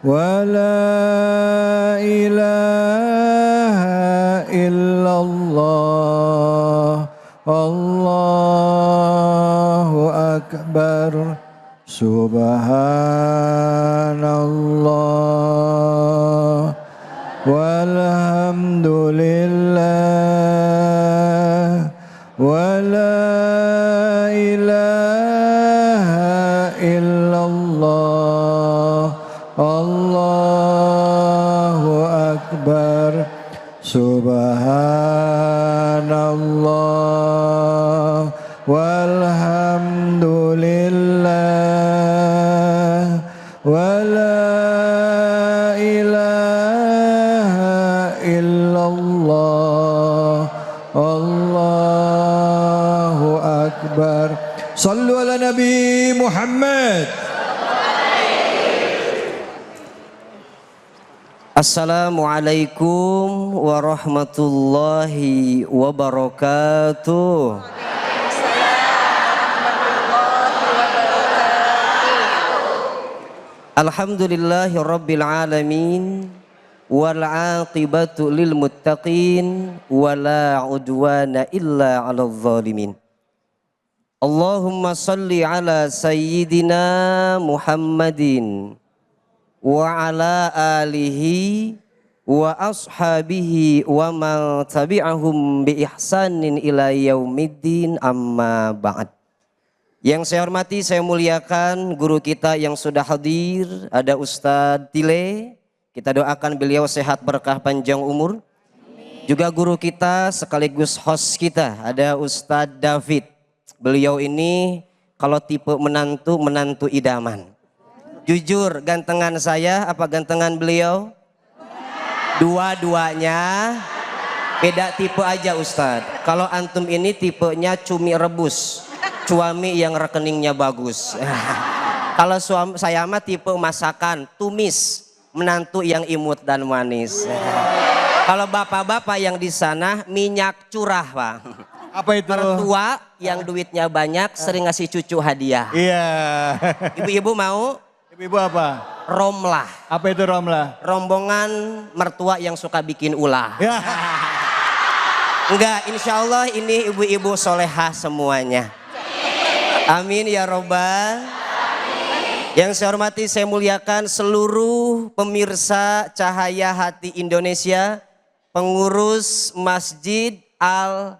ولا إله إلا الله الله أكبر سبحان الله والحمد لله ولا إله إلا الله الله أكبر سبحان الله والحمد لله ولا إله إلا الله الله أكبر صلوا على نبي محمد. Assalamualaikum warahmatullahi wabarakatuh. Alhamdulillahi rabbil alamin wal aqibatu lil muttaqin wala udwana illa 'alal zalimin. Allahumma salli ala sayyidina Muhammadin wa ala alihi wa ashabihi wa man tabi'ahum bi ihsanin ila yaumiddin amma ba'd. Yang saya hormati, saya muliakan guru kita yang sudah hadir, ada Ustadz Tile. Kita doakan beliau sehat berkah panjang umur. Juga guru kita sekaligus host kita, ada Ustadz David. Beliau ini kalau tipe menantu idaman. Jujur, gantengan saya apa gantengan beliau? Dua-duanya beda tipe aja Ustadz. Kalau antum ini tipenya cumi rebus, suami yang rekeningnya bagus. Kalau saya mah tipe masakan, tumis, menantu yang imut dan manis. Kalau bapak-bapak yang di sana minyak curah Pak. Apa itu? Mertua yang duitnya banyak sering ngasih cucu hadiah. Iya. Ibu-ibu mau? Ibu apa? Romlah. Apa itu romlah? Rombongan mertua yang suka bikin ulah. Ya. Enggak, insya Allah ini ibu-ibu solehah semuanya. Amin ya robbal. Yang saya hormati, saya muliakan seluruh pemirsa Cahaya Hati Indonesia, pengurus Masjid Al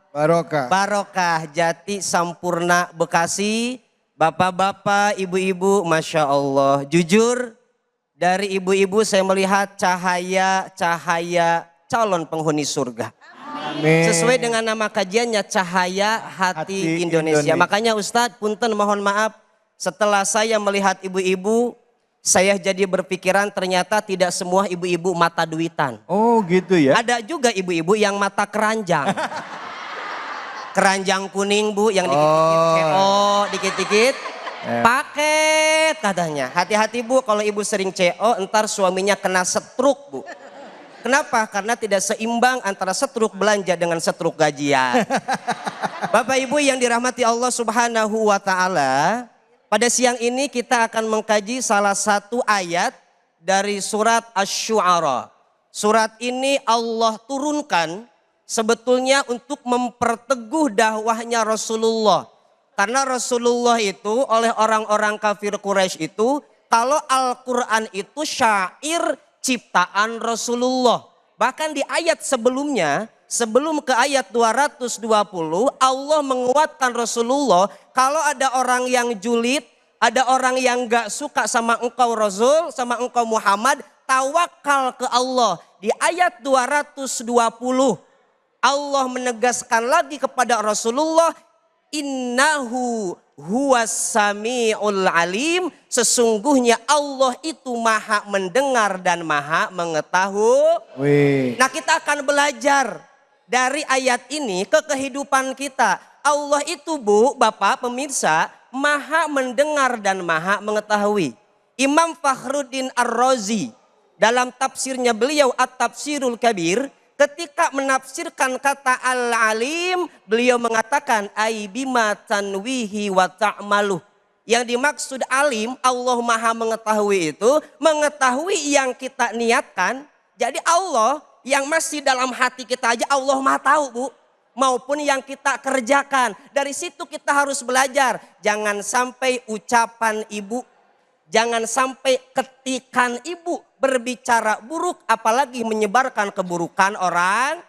Barokah Jati Sampurna Bekasi. Bapak-bapak, ibu-ibu, Masya Allah. Jujur, dari ibu-ibu saya melihat cahaya calon penghuni surga. Amin. Sesuai dengan nama kajiannya, Cahaya Hati Indonesia. Makanya Ustadz, punten mohon maaf, setelah saya melihat ibu-ibu, saya jadi berpikiran ternyata tidak semua ibu-ibu mata duitan. Oh gitu ya. Ada juga ibu-ibu yang mata keranjang. Keranjang kuning Bu yang dikit-dikit dikit-dikit paket katanya. Hati-hati Bu kalau ibu sering CO entar suaminya kena stroke Bu. Kenapa? Karena tidak seimbang antara stroke belanja dengan stroke gajian. Bapak Ibu yang dirahmati Allah Subhanahu wa taala, pada siang ini kita akan mengkaji salah satu ayat dari surat Asy-Syu'ara. Surat ini Allah turunkan sebetulnya untuk memperteguh dakwahnya Rasulullah. Karena Rasulullah itu oleh orang-orang kafir Quraisy itu, kalau Al-Quran itu syair ciptaan Rasulullah. Bahkan di ayat sebelumnya, sebelum ke ayat 220, Allah menguatkan Rasulullah, kalau ada orang yang julid, ada orang yang gak suka sama engkau Rasul, sama engkau Muhammad, tawakal ke Allah. Di ayat 220, Allah menegaskan lagi kepada Rasulullah, innahu huwas sami'ul alim, sesungguhnya Allah itu maha mendengar dan maha mengetahui. Nah kita akan belajar dari ayat ini ke kehidupan kita. Allah itu Bu, Bapak, pemirsa, maha mendengar dan maha mengetahui. Imam Fakhruddin Ar-Razi dalam tafsirnya beliau At-Tafsirul Kabir, ketika menafsirkan kata Al-Alim, beliau mengatakan ai bima tanwihi wa ta'maluh. Yang dimaksud alim, Allah maha mengetahui itu, mengetahui yang kita niatkan. Jadi Allah yang masih dalam hati kita aja Allah maha tahu bu. Maupun yang kita kerjakan. Dari situ kita harus belajar. Jangan sampai ucapan ibu, jangan sampai ketikan ibu berbicara buruk. Apalagi menyebarkan keburukan orang.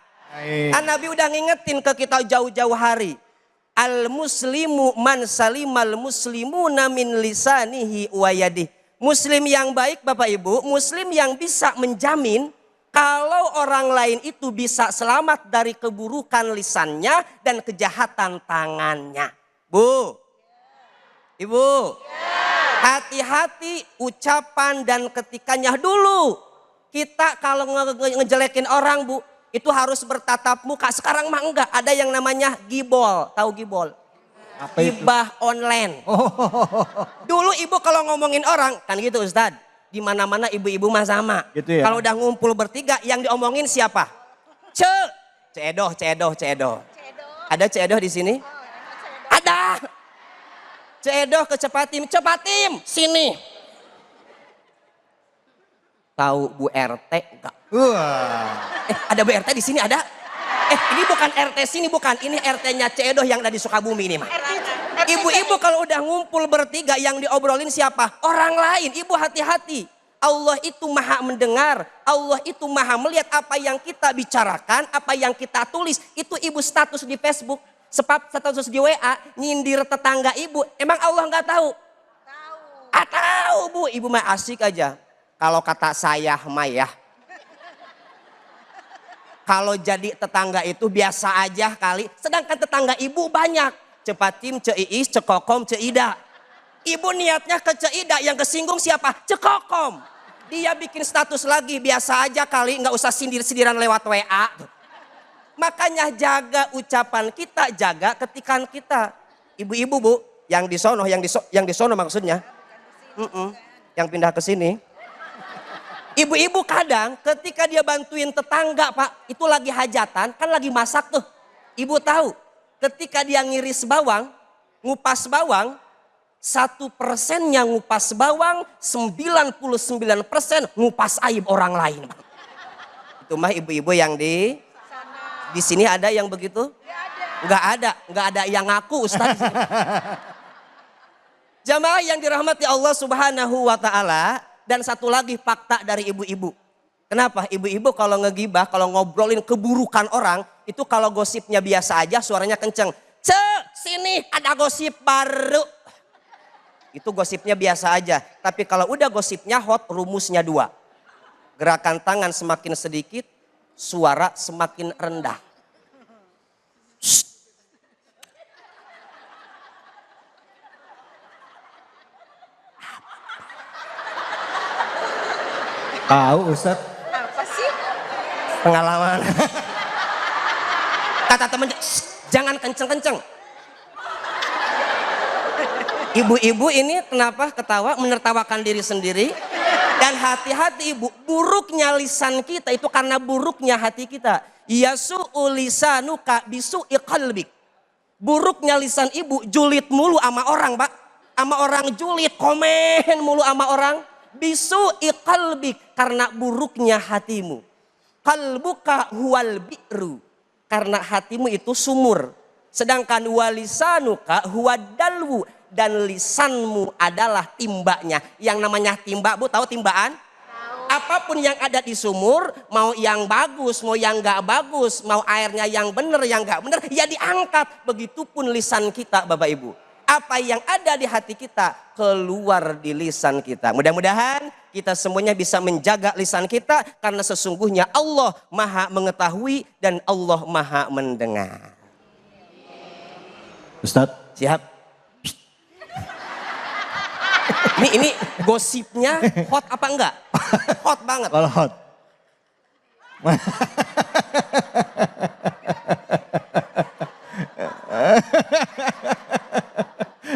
Nabi udah ngingetin ke kita jauh-jauh hari. Al-muslimu man salimal muslimuna min lisanihi wa yadihi. Muslim yang baik Bapak Ibu, muslim yang bisa menjamin kalau orang lain itu bisa selamat dari keburukan lisannya dan kejahatan tangannya. Bu, Ibu, hati-hati ucapan dan ketikannya dulu. Kita kalau ngejelekin orang bu, itu harus bertatap muka. Sekarang mah enggak, ada yang namanya gibol. Tahu gibol? Gibah online. Dulu ibu kalau ngomongin orang, kan gitu Ustadz. Di mana-mana ibu-ibu mah sama. Gitu ya? Kalau udah ngumpul bertiga, yang diomongin siapa? Ceedoh. Ada ceedoh di sini? Ada. Ceedoh ke Cepatim, sini. Tahu Bu RT enggak? Ada Bu RT di sini ada? Ini bukan RT sini bukan, ini RT-nya Ceedoh yang ada di Sukabumi ini mah. Ibu-ibu kalau udah ngumpul bertiga yang diobrolin siapa? Orang lain. Ibu hati-hati. Allah itu maha mendengar. Allah itu maha melihat apa yang kita bicarakan, apa yang kita tulis. Itu ibu status di Facebook, status di WA, nyindir tetangga ibu. Emang Allah nggak tahu? Tahu. Tahu bu, ibu mah asik aja. Kalau kata saya mah ya. Kalau jadi tetangga itu biasa aja kali. Sedangkan tetangga ibu banyak. Cepatim, Ceiis, Cekokom, Ceida. Ibu niatnya ke Ceida, yang kesinggung siapa? Cekokom. Dia bikin status lagi, biasa aja kali, nggak usah sindir-sindiran lewat WA. Makanya jaga ucapan kita, jaga ketikan kita. Ibu-ibu bu, yang di sono maksudnya. Yang pindah ke sini. Ibu-ibu kadang ketika dia bantuin tetangga pak, itu lagi hajatan, kan lagi masak tuh. Ibu tahu, ketika dia ngiris bawang, ngupas bawang, 1%-nya ngupas bawang, 99% ngupas aib orang lain. Itu mah ibu-ibu yang di sini ada yang begitu? Nggak ada yang ngaku Ustaz. Jamaah yang dirahmati Allah Subhanahu wa Ta'ala. Dan satu lagi fakta dari ibu-ibu. Kenapa? Ibu-ibu kalau ngegibah, kalau ngobrolin keburukan orang, itu kalau gosipnya biasa aja suaranya kenceng. Sini ada gosip baru. Itu gosipnya biasa aja. Tapi kalau udah gosipnya hot, rumusnya 2. Gerakan tangan semakin sedikit, suara semakin rendah. Tahu Ustaz. Apa sih? Pengalaman. Kata temen, jangan kenceng-kenceng. Ibu-ibu ini kenapa ketawa, menertawakan diri sendiri. Dan hati-hati ibu, buruknya lisan kita itu karena buruknya hati kita. Yasu'u lisanuka bisu'i qalbik. Buruknya lisan ibu, julid mulu sama orang pak. Sama orang julid, komen mulu sama orang. Bisu'i qalbik, karena buruknya hatimu. Qalbuka huwal bi'ru, karena hatimu itu sumur. Sedangkan walisanuka huwadalwu, dan lisanmu adalah timbanya. Yang namanya timba, bu tahu timbaan? Apapun yang ada di sumur, mau yang bagus, mau yang gak bagus, mau airnya yang benar, yang gak benar, ya diangkat. Begitupun lisan kita Bapak Ibu. Apa yang ada di hati kita keluar di lisan kita. Mudah-mudahan kita semuanya bisa menjaga lisan kita. Karena sesungguhnya Allah maha mengetahui dan Allah maha mendengar. Ustaz. Siap. Ini gosipnya hot apa enggak? Hot banget. Kalau hot.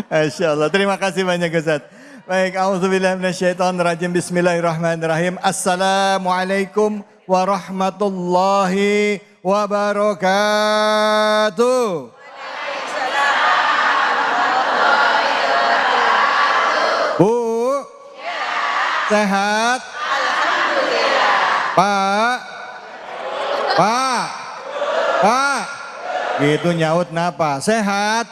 Masya Allah. Terima kasih banyak Ustaz. Baik, auzubillahi minasyaitonirrajim. Bismillahirrahmanirrahim. Assalamualaikum warahmatullahi wabarakatuh. Sehat? Pak? Pak? Pak? Gitu nyaut napa? Sehat?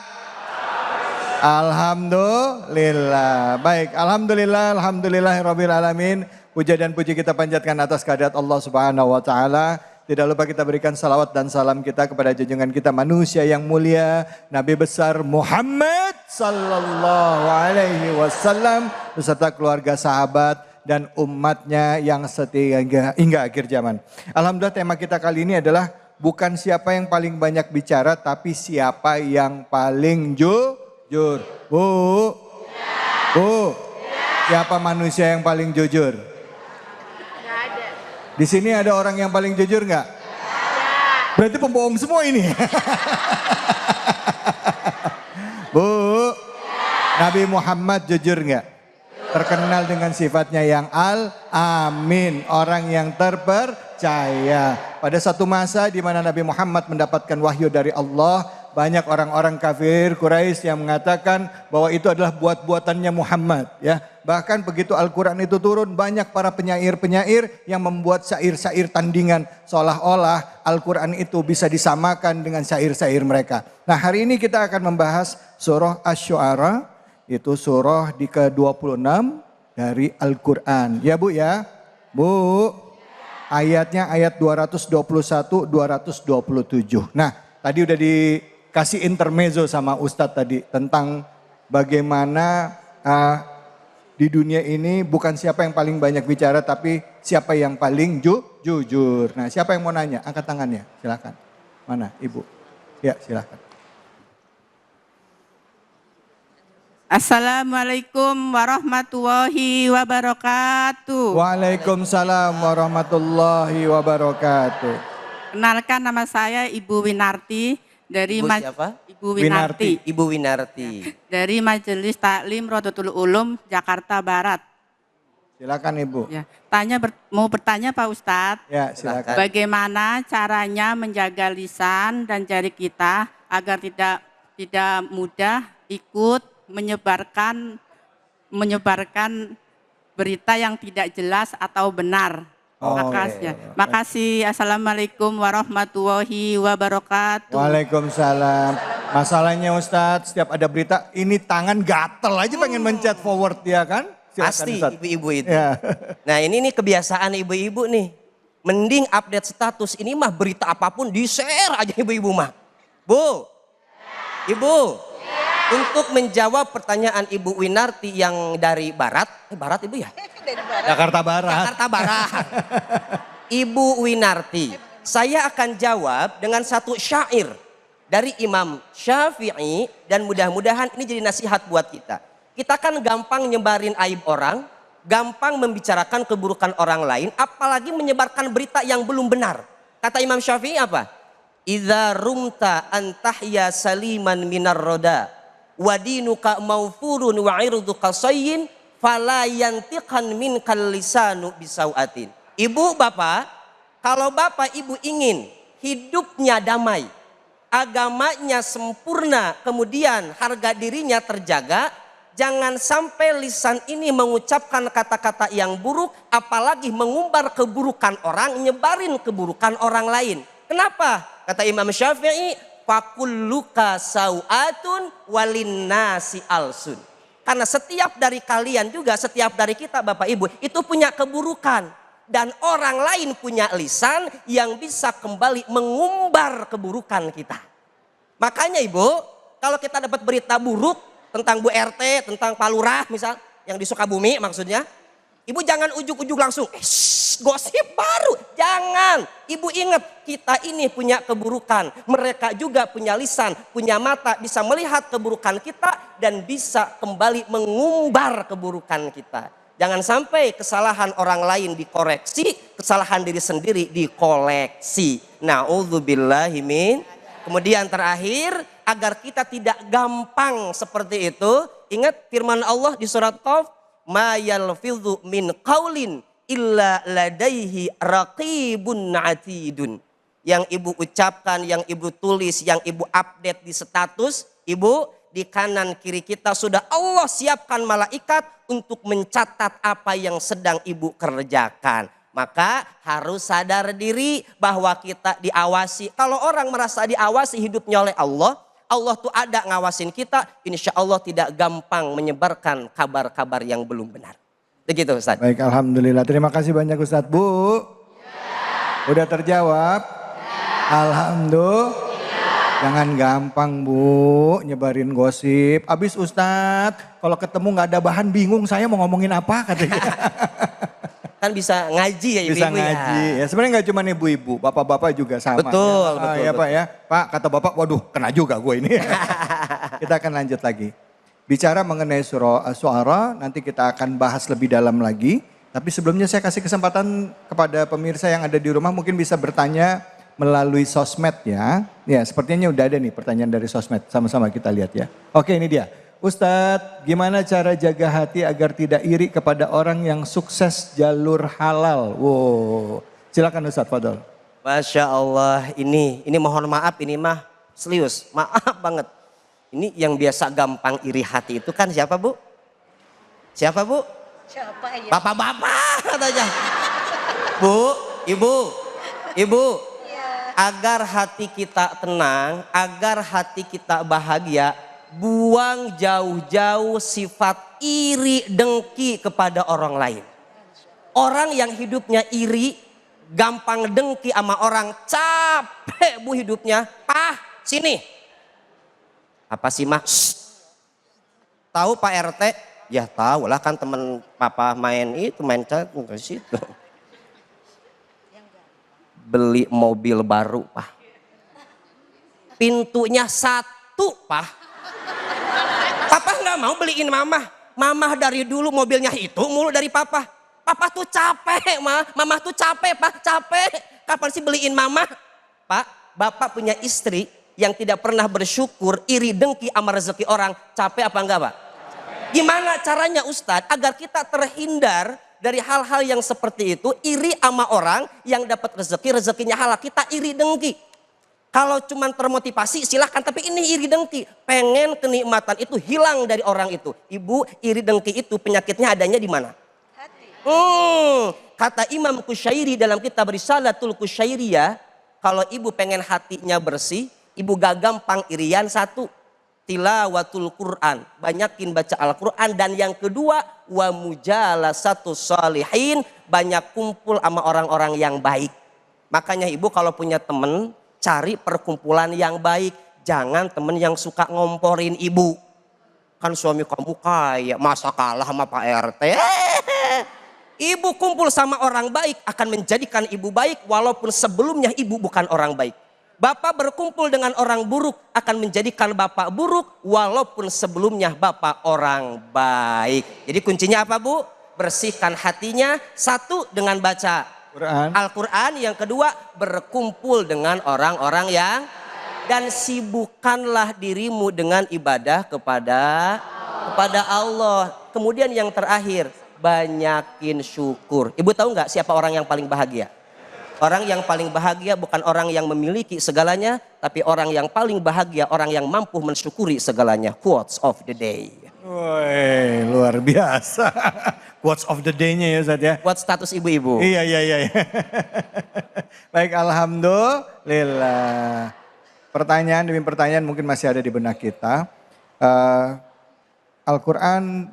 Alhamdulillah. Baik, alhamdulillahirabbil alamin. Puja dan puji kita panjatkan atas kehadirat Allah Subhanahu wa taala. Tidak lupa kita berikan salawat dan salam kita kepada junjungan kita manusia yang mulia, Nabi besar Muhammad sallallahu alaihi wasallam beserta keluarga, sahabat dan umatnya yang setia hingga akhir zaman. Alhamdulillah, tema kita kali ini adalah bukan siapa yang paling banyak bicara, tapi siapa yang paling jujur. Bu, siapa manusia yang paling jujur? Di sini ada orang yang paling jujur nggak? Berarti pembohong semua ini. Bu, Nabi Muhammad jujur nggak? Terkenal dengan sifatnya yang amin, orang yang terpercaya. Pada satu masa di mana Nabi Muhammad mendapatkan wahyu dari Allah, banyak orang-orang kafir Quraisy yang mengatakan bahwa itu adalah buat-buatannya Muhammad, ya. Bahkan begitu Al-Quran itu turun, banyak para penyair-penyair yang membuat syair-syair tandingan. Seolah-olah Al-Quran itu bisa disamakan dengan syair-syair mereka. Nah, hari ini kita akan membahas surah Asy-Syu'ara, itu surah di ke-26 dari Al-Quran. Ya Bu ya? Bu, ayatnya ayat 221-227. Nah, tadi udah dikasih intermezzo sama Ustadz tadi tentang bagaimana di dunia ini bukan siapa yang paling banyak bicara, tapi siapa yang paling jujur. Nah, siapa yang mau nanya? Angkat tangannya, silakan. Mana, Ibu? Ya, silakan. Assalamualaikum warahmatullahi wabarakatuh. Waalaikumsalam warahmatullahi wabarakatuh. Kenalkan, nama saya Ibu Winarti dari Ibu siapa? Ibu Winarti. Ibu Winarti. Dari Majelis Taklim Rodotul Ulum Jakarta Barat. Silakan Ibu. Ya, mau bertanya Pak Ustadz. Ya, silakan. Bagaimana caranya menjaga lisan dan jari kita agar tidak mudah ikut menyebarkan berita yang tidak jelas atau benar. Makasih. Assalamualaikum warahmatullahi wabarakatuh. Waalaikumsalam. Masalahnya Ustadz, setiap ada berita ini tangan gatel aja pengen mencet forward ya kan? Silakan, Pasti Ustadz. ibu-ibu itu. Ya. Nah, ini nih kebiasaan ibu-ibu nih. Mending update status, ini mah berita apapun di-share aja ibu-ibu mah. Bu, Ibu, untuk menjawab pertanyaan Ibu Winarti yang dari Barat, Barat Ibu ya? Jakarta Barat. Jakarta Barat. Ibu Winarti, saya akan jawab dengan satu syair dari Imam Syafi'i dan mudah-mudahan ini jadi nasihat buat kita. Kita kan gampang nyebarin aib orang, gampang membicarakan keburukan orang lain, apalagi menyebarkan berita yang belum benar. Kata Imam Syafi'i apa? Idza rumta antahya saliman minar roda wadinuka maufurun wa irduka sayyin fala yantiqan minkal lisanu bisauatin. Ibu, Bapak, kalau Bapak Ibu ingin hidupnya damai, agamanya sempurna, kemudian harga dirinya terjaga, jangan sampai lisan ini mengucapkan kata-kata yang buruk, apalagi mengumbar keburukan orang, nyebarin keburukan orang lain. Kenapa? Kata Imam Syafi'i, fakulluka sau'atun walinnasi alsun. Karena setiap dari kalian juga, setiap dari kita Bapak Ibu, itu punya keburukan. Dan orang lain punya lisan yang bisa kembali mengumbar keburukan kita. Makanya Ibu, kalau kita dapat berita buruk tentang Bu RT, tentang Pak Lurah misal, yang di Sukabumi maksudnya, Ibu jangan ujuk-ujuk langsung, gosip baru. Jangan. Ibu ingat, kita ini punya keburukan. Mereka juga punya lisan, punya mata, bisa melihat keburukan kita dan bisa kembali mengumbar keburukan kita. Jangan sampai kesalahan orang lain dikoreksi, kesalahan diri sendiri dikoleksi. Na'udzubillahi min. Kemudian terakhir, agar kita tidak gampang seperti itu, ingat firman Allah di surat Qaf, ma yalfidhu min qaulin illa ladaihi raqibun atidun. Yang Ibu ucapkan, yang Ibu tulis, yang Ibu update di status, Ibu, di kanan kiri kita sudah Allah siapkan malaikat untuk mencatat apa yang sedang ibu kerjakan. Maka harus sadar diri bahwa kita diawasi. Kalau orang merasa diawasi hidupnya oleh Allah, Allah tuh ada ngawasin kita, insya Allah tidak gampang menyebarkan kabar-kabar yang belum benar. Begitu Ustaz. Baik, alhamdulillah. Terima kasih banyak Ustaz. Bu, udah terjawab? Alhamdulillah. Jangan gampang Bu, nyebarin gosip. Abis Ustadz, kalau ketemu nggak ada bahan bingung saya mau ngomongin apa katanya. Kan bisa ngaji ya ibu-ibu Bisa ngaji. Ya, sebenarnya nggak cuma ibu-ibu, bapak-bapak juga sama. Betul, ya. betul, Ya betul. Pak ya. Pak kata bapak, waduh kena juga gue ini. Kita akan lanjut lagi. Bicara mengenai surah Syu'ara, nanti kita akan bahas lebih dalam lagi. Tapi sebelumnya saya kasih kesempatan kepada pemirsa yang ada di rumah mungkin bisa bertanya melalui sosmed ya. Ya sepertinya udah ada nih pertanyaan dari sosmed. Sama-sama kita lihat ya. Oke ini dia. Ustadz gimana cara jaga hati agar tidak iri kepada orang yang sukses jalur halal? Wow. Silakan Ustadz Fadol. Masya Allah, ini mohon maaf, ini mah serius, maaf banget. Ini yang biasa gampang iri hati itu kan siapa Bu? Siapa Bu? Siapa ya? Bapak-bapak katanya. Bu, ibu, agar hati kita tenang, agar hati kita bahagia, buang jauh-jauh sifat iri dengki kepada orang lain. Orang yang hidupnya iri, gampang dengki sama orang, capek Bu hidupnya. Sini. Apa sih mah? Tahu Pak RT? Ya tahu lah kan teman papa main cat ke situ. Beli mobil baru Pak. Pintunya satu Pak. Papa nggak mau beliin mama. Mama dari dulu mobilnya itu mulu dari papa. Papa tuh capek mama tuh capek Pak, capek. Kapan sih beliin mama? Pak, bapak punya istri yang tidak pernah bersyukur, iri dengki sama rezeki orang. Capek apa enggak Pak? Gimana caranya Ustadz agar kita terhindar dari hal-hal yang seperti itu, iri sama orang yang dapat rezeki, rezekinya halal, kita iri dengki. Kalau cuman termotivasi silahkan, tapi ini iri dengki. Pengen kenikmatan itu hilang dari orang itu. Ibu, iri dengki itu penyakitnya adanya di mana? Hati. Kata Imam Kusyairi dalam kitab Risalatul Kusyairiyah, kalau ibu pengen hatinya bersih, ibu gak gampang irian satu. Tilawatul Quran, banyakin baca Al-Quran. Dan yang kedua, wa mujalasatus shalihin, banyak kumpul sama orang-orang yang baik. Makanya ibu kalau punya temen, cari perkumpulan yang baik. Jangan temen yang suka ngomporin ibu. Kan suami kamu kaya, masa kalah sama Pak RT. Ibu kumpul sama orang baik akan menjadikan ibu baik walaupun sebelumnya ibu bukan orang baik. Bapak berkumpul dengan orang buruk akan menjadikan bapak buruk walaupun sebelumnya bapak orang baik. Jadi kuncinya apa Bu? Bersihkan hatinya. Satu, dengan baca Al-Quran. Yang kedua, berkumpul dengan orang-orang yang, dan sibukkanlah dirimu dengan ibadah kepada Allah. Kemudian yang terakhir, banyakin syukur. Ibu tahu nggak siapa orang yang paling bahagia? Orang yang paling bahagia bukan orang yang memiliki segalanya, tapi orang yang paling bahagia, orang yang mampu mensyukuri segalanya. Quotes of the day. Woi, luar biasa. Quotes of the day-nya ya Ustaz ya. Quotes status ibu-ibu. Iya. Baik, alhamdulillah. Pertanyaan demi pertanyaan mungkin masih ada di benak kita. Al-Quran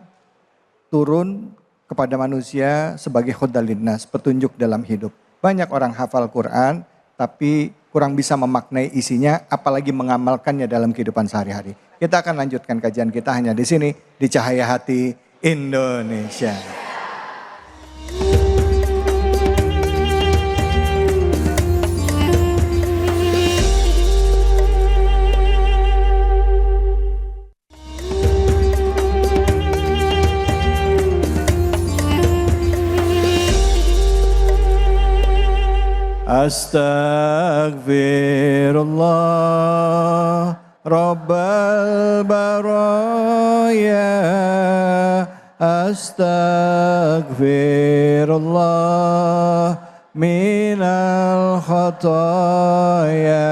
turun kepada manusia sebagai hudal linnas, petunjuk dalam hidup. Banyak orang hafal Quran tapi kurang bisa memaknai isinya apalagi mengamalkannya dalam kehidupan sehari-hari. Kita akan lanjutkan kajian kita hanya di sini di Cahaya Hati Indonesia. Astaghfirullah Rabbal baraya. Astaghfirullah minal khataya.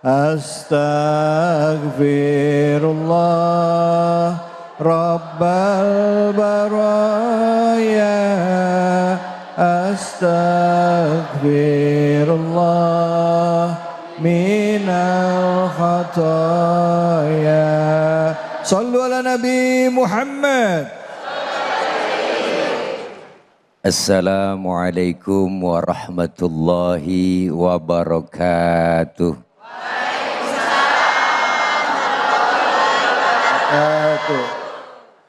Astaghfirullah Rabbal baraya. Astaghfirullah minal khataya. Sallu ala Nabi Muhammad. Assalamualaikum warahmatullahi wabarakatuh.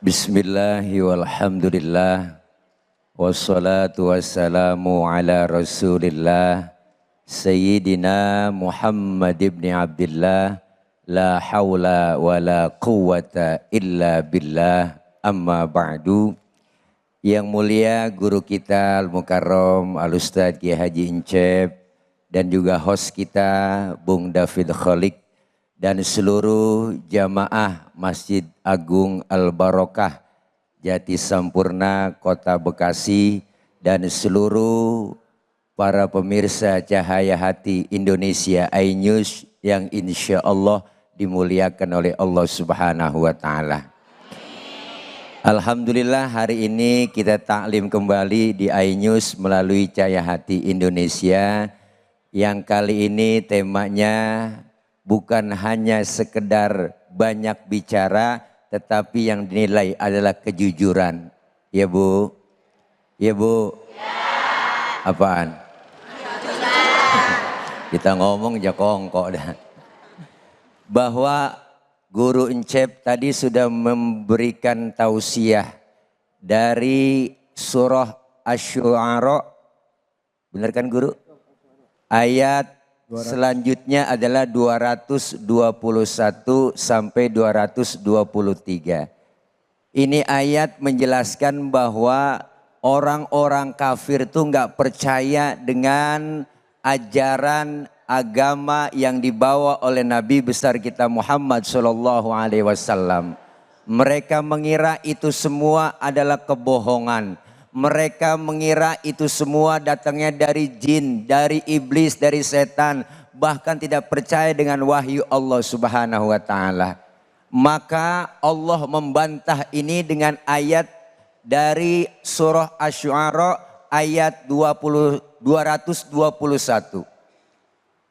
Bismillahi walhamdulillah. Wassalatu wassalamu ala rasulillah. Sayyidina Muhammad ibn Abdillah. La hawla wa la quwwata illa billah. Amma ba'du. Yang mulia guru kita Al-Mukarram Al-Ustadz Kiai Haji Incep dan juga host kita Bung David Kholik dan seluruh jamaah Masjid Agung Al-Barokah Jati Sampurna Kota Bekasi dan seluruh para pemirsa Cahaya Hati Indonesia iNews yang insya Allah dimuliakan oleh Allah Subhanahu wa Ta'ala. Alhamdulillah hari ini kita taklim kembali di iNews melalui Cahaya Hati Indonesia yang kali ini temanya bukan hanya sekedar banyak bicara tetapi yang dinilai adalah kejujuran. Ya Bu? Ya Bu? Ya. Apaan? Kita ngomong jakongkok dah. Bahwa Guru Encep tadi sudah memberikan tausiah dari surah Asy-Syu'ara. Benar kan Guru? Ayat selanjutnya adalah 221 sampai 223. Ini ayat menjelaskan bahwa orang-orang kafir itu nggak percaya dengan ajaran agama yang dibawa oleh Nabi besar kita Muhammad Sallallahu Alaihi Wasallam. Mereka mengira itu semua adalah kebohongan. Mereka mengira itu semua datangnya dari jin, dari iblis, dari setan. Bahkan tidak percaya dengan wahyu Allah Subhanahu Wa Taala. Maka Allah membantah ini dengan ayat dari surah Asy-Syu'ara ayat 221.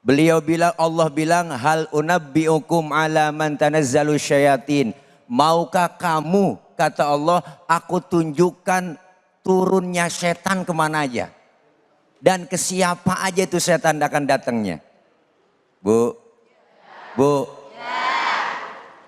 Beliau bilang, Allah bilang, hal unabbi'ukum ala man tanazzalu syayatin. Maukah kamu, kata Allah, aku tunjukkan turunnya setan kemana aja. Dan ke siapa aja itu setan akan datangnya. Bu, Bu.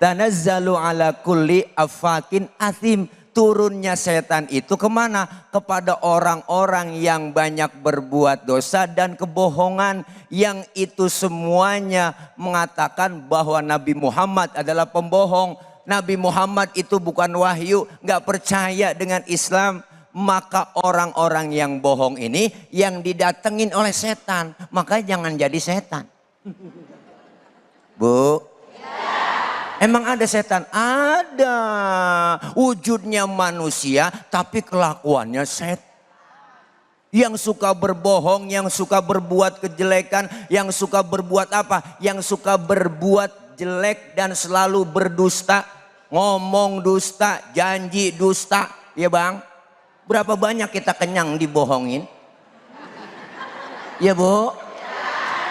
Tanazzalu ala kulli afakin athim. Turunnya setan itu kemana? Kepada orang-orang yang banyak berbuat dosa dan kebohongan. Yang itu semuanya mengatakan bahwa Nabi Muhammad adalah pembohong. Nabi Muhammad itu bukan wahyu. Gak percaya dengan Islam. Maka orang-orang yang bohong ini yang didatengin oleh setan. Maka jangan jadi setan. Bu. Emang ada setan? Ada. Wujudnya manusia tapi kelakuannya setan. Yang suka berbohong, yang suka berbuat kejelekan, yang suka berbuat apa? Yang suka berbuat jelek dan selalu berdusta. Ngomong dusta, janji dusta. Ya Bang? Berapa banyak kita kenyang dibohongin? Ya Bu?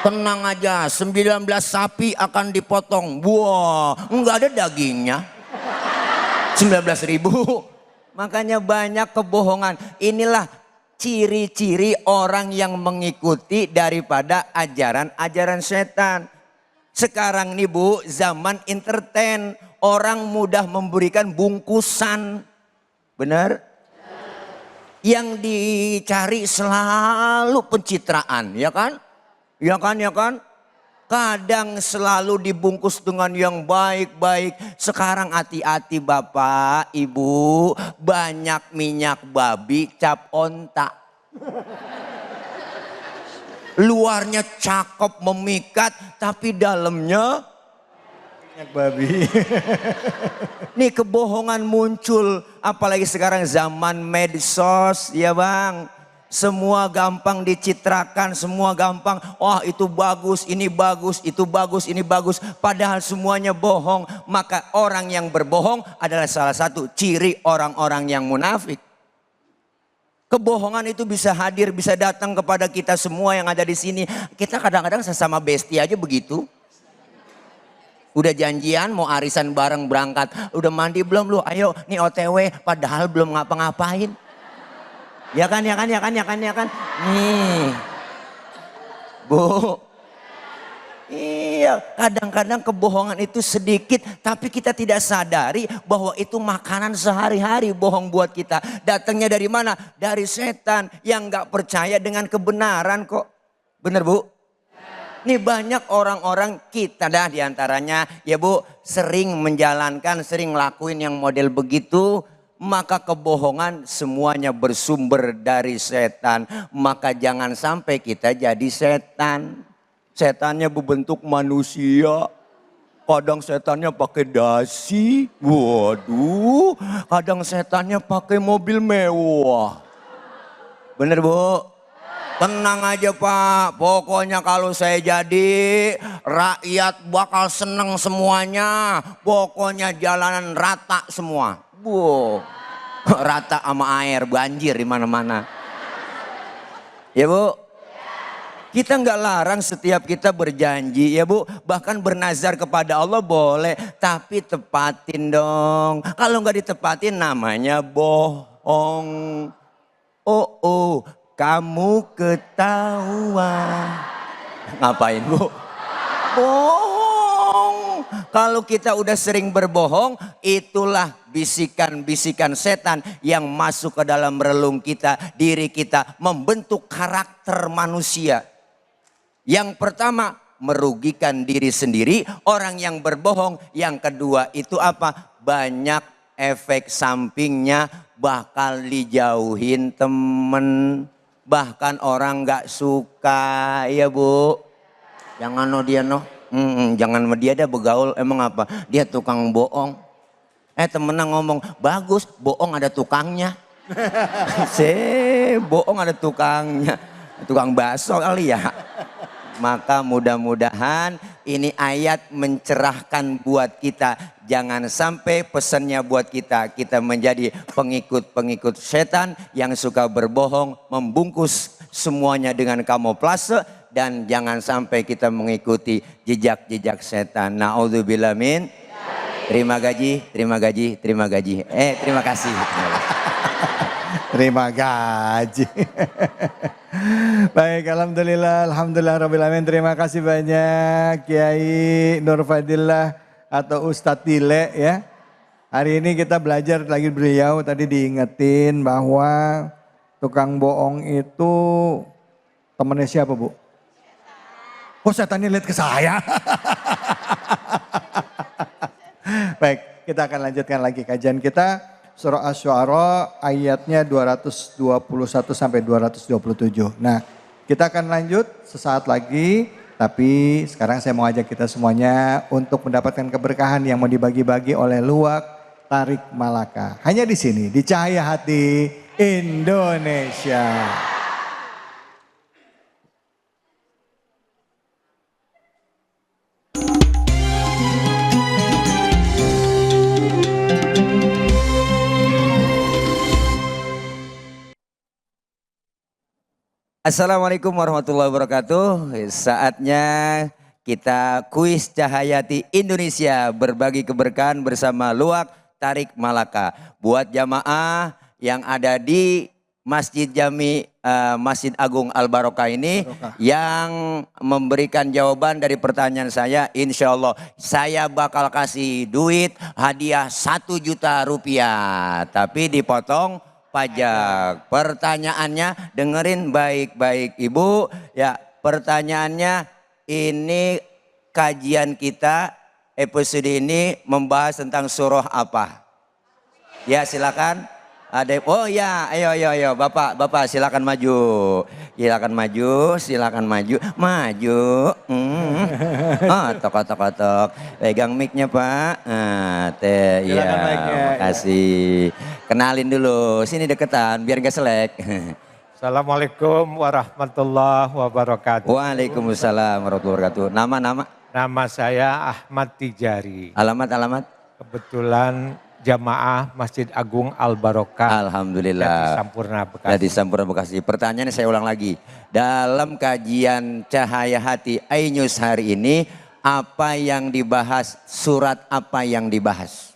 Tenang aja, 19 sapi akan dipotong. Wah, enggak ada dagingnya. 19.000. Makanya banyak kebohongan. Inilah ciri-ciri orang yang mengikuti daripada ajaran-ajaran setan. Sekarang nih Bu, zaman entertain. Orang mudah memberikan bungkusan. Benar? Yang dicari selalu pencitraan, ya kan? Ya kan, ya kan? Kadang selalu dibungkus dengan yang baik-baik. Sekarang hati-hati Bapak, Ibu. Banyak minyak babi cap onta. Luarnya cakep memikat, tapi dalamnya minyak babi. Nih kebohongan muncul. Apalagi sekarang zaman medsos, ya Bang. Semua gampang dicitrakan, semua gampang. Wah itu bagus, ini bagus, itu bagus, ini bagus. Padahal semuanya bohong. Maka orang yang berbohong adalah salah satu ciri orang-orang yang munafik. Kebohongan itu bisa hadir, bisa datang kepada kita semua yang ada di sini. Kita kadang-kadang sesama besti aja begitu. Udah janjian mau arisan bareng berangkat. Udah mandi belum lu? Ayo nih OTW. Padahal belum ngapa-ngapain. Ya kan. Nih. Bu. Iya, kadang-kadang kebohongan itu sedikit, tapi kita tidak sadari bahwa itu makanan sehari-hari bohong buat kita. Datangnya dari mana? Dari setan yang gak percaya dengan kebenaran kok. Bener Bu? Nih banyak orang-orang kita dah diantaranya ya Bu sering menjalankan, sering lakuin yang model begitu. Maka kebohongan semuanya bersumber dari setan. Maka jangan sampai kita jadi setan. Setannya berbentuk manusia. Kadang setannya pakai dasi. Waduh. Kadang setannya pakai mobil mewah. Bener Bu? Tenang aja Pak. Pokoknya kalau saya jadi rakyat bakal seneng semuanya. Pokoknya jalanan rata semua. Bu. Rata sama air banjir di mana-mana. Ya Bu? Kita nggak larang setiap kita berjanji ya Bu. Bahkan bernazar kepada Allah boleh. Tapi tepatin dong. Kalau nggak ditepatin namanya bohong. Oh, kamu ketahuan. Ngapain Bu? Bohong. Kalau kita udah sering berbohong. Itulah bisikan-bisikan setan yang masuk ke dalam relung kita. Diri kita membentuk karakter manusia. Yang pertama merugikan diri sendiri, orang yang berbohong. Yang kedua itu apa? Banyak efek sampingnya, bakal dijauhin temen. Bahkan orang gak suka ya Bu. Jangan no dia no. Jangan sama dia dah bergaul, emang apa? Dia tukang bohong. Temennya ngomong, bagus bohong ada tukangnya. Bohong ada tukangnya. Tukang bakso kali ya. Maka mudah-mudahan ini ayat mencerahkan buat kita. Jangan sampai pesannya buat kita. Kita menjadi pengikut-pengikut setan yang suka berbohong. Membungkus semuanya dengan kamuflase. Dan jangan sampai kita mengikuti jejak-jejak setan. Na'udzubillah min. Terima gaji. Terima kasih. Terima gaji. Baik, alhamdulillah rabbil alamin. Terima kasih banyak Kiai Nur Fadillah atau Ustadz Tile ya. Hari ini kita belajar lagi beliau tadi diingetin bahwa tukang bohong itu temennya siapa Bu? Oh setannya lihat ke saya. Baik, kita akan lanjutkan lagi kajian kita. Surah Asy-Syu'ara ayatnya 221 sampai 227. Nah, kita akan lanjut sesaat lagi. Tapi sekarang saya mau ajak kita semuanya untuk mendapatkan keberkahan yang mau dibagi-bagi oleh Luwak Tarik Malaka. Hanya di sini, di Cahaya Hati Indonesia. Assalamualaikum warahmatullahi wabarakatuh. Saatnya kita kuis Cahayati Indonesia berbagi keberkahan bersama Luwak Tarik Malaka. Buat jamaah yang ada di Masjid Jami Masjid Agung Al Barokah ini yang memberikan jawaban dari pertanyaan saya, insya Allah saya bakal kasih duit hadiah 1 juta rupiah. Tapi dipotong pajak. Pertanyaannya dengerin baik-baik Ibu. Ya, pertanyaannya ini kajian kita episode ini membahas tentang surah apa? Ya, silakan. Ada oh ya, ayo Bapak silakan maju. Silakan maju. Tok. Pegang mic-nya Pak. Iya, makasih. Kenalin dulu, sini deketan biar gak selek. Assalamualaikum warahmatullahi wabarakatuh. Waalaikumsalam warahmatullahi wabarakatuh. Nama. Nama saya Ahmad Tijari. Alamat. Kebetulan jamaah Masjid Agung Al Barokah. Alhamdulillah. Jati Sampurna Bekasi. Jati Sampurna Bekasi. Pertanyaannya saya ulang lagi. Dalam kajian Cahaya Hati iNews hari ini, apa yang dibahas, surat apa yang dibahas?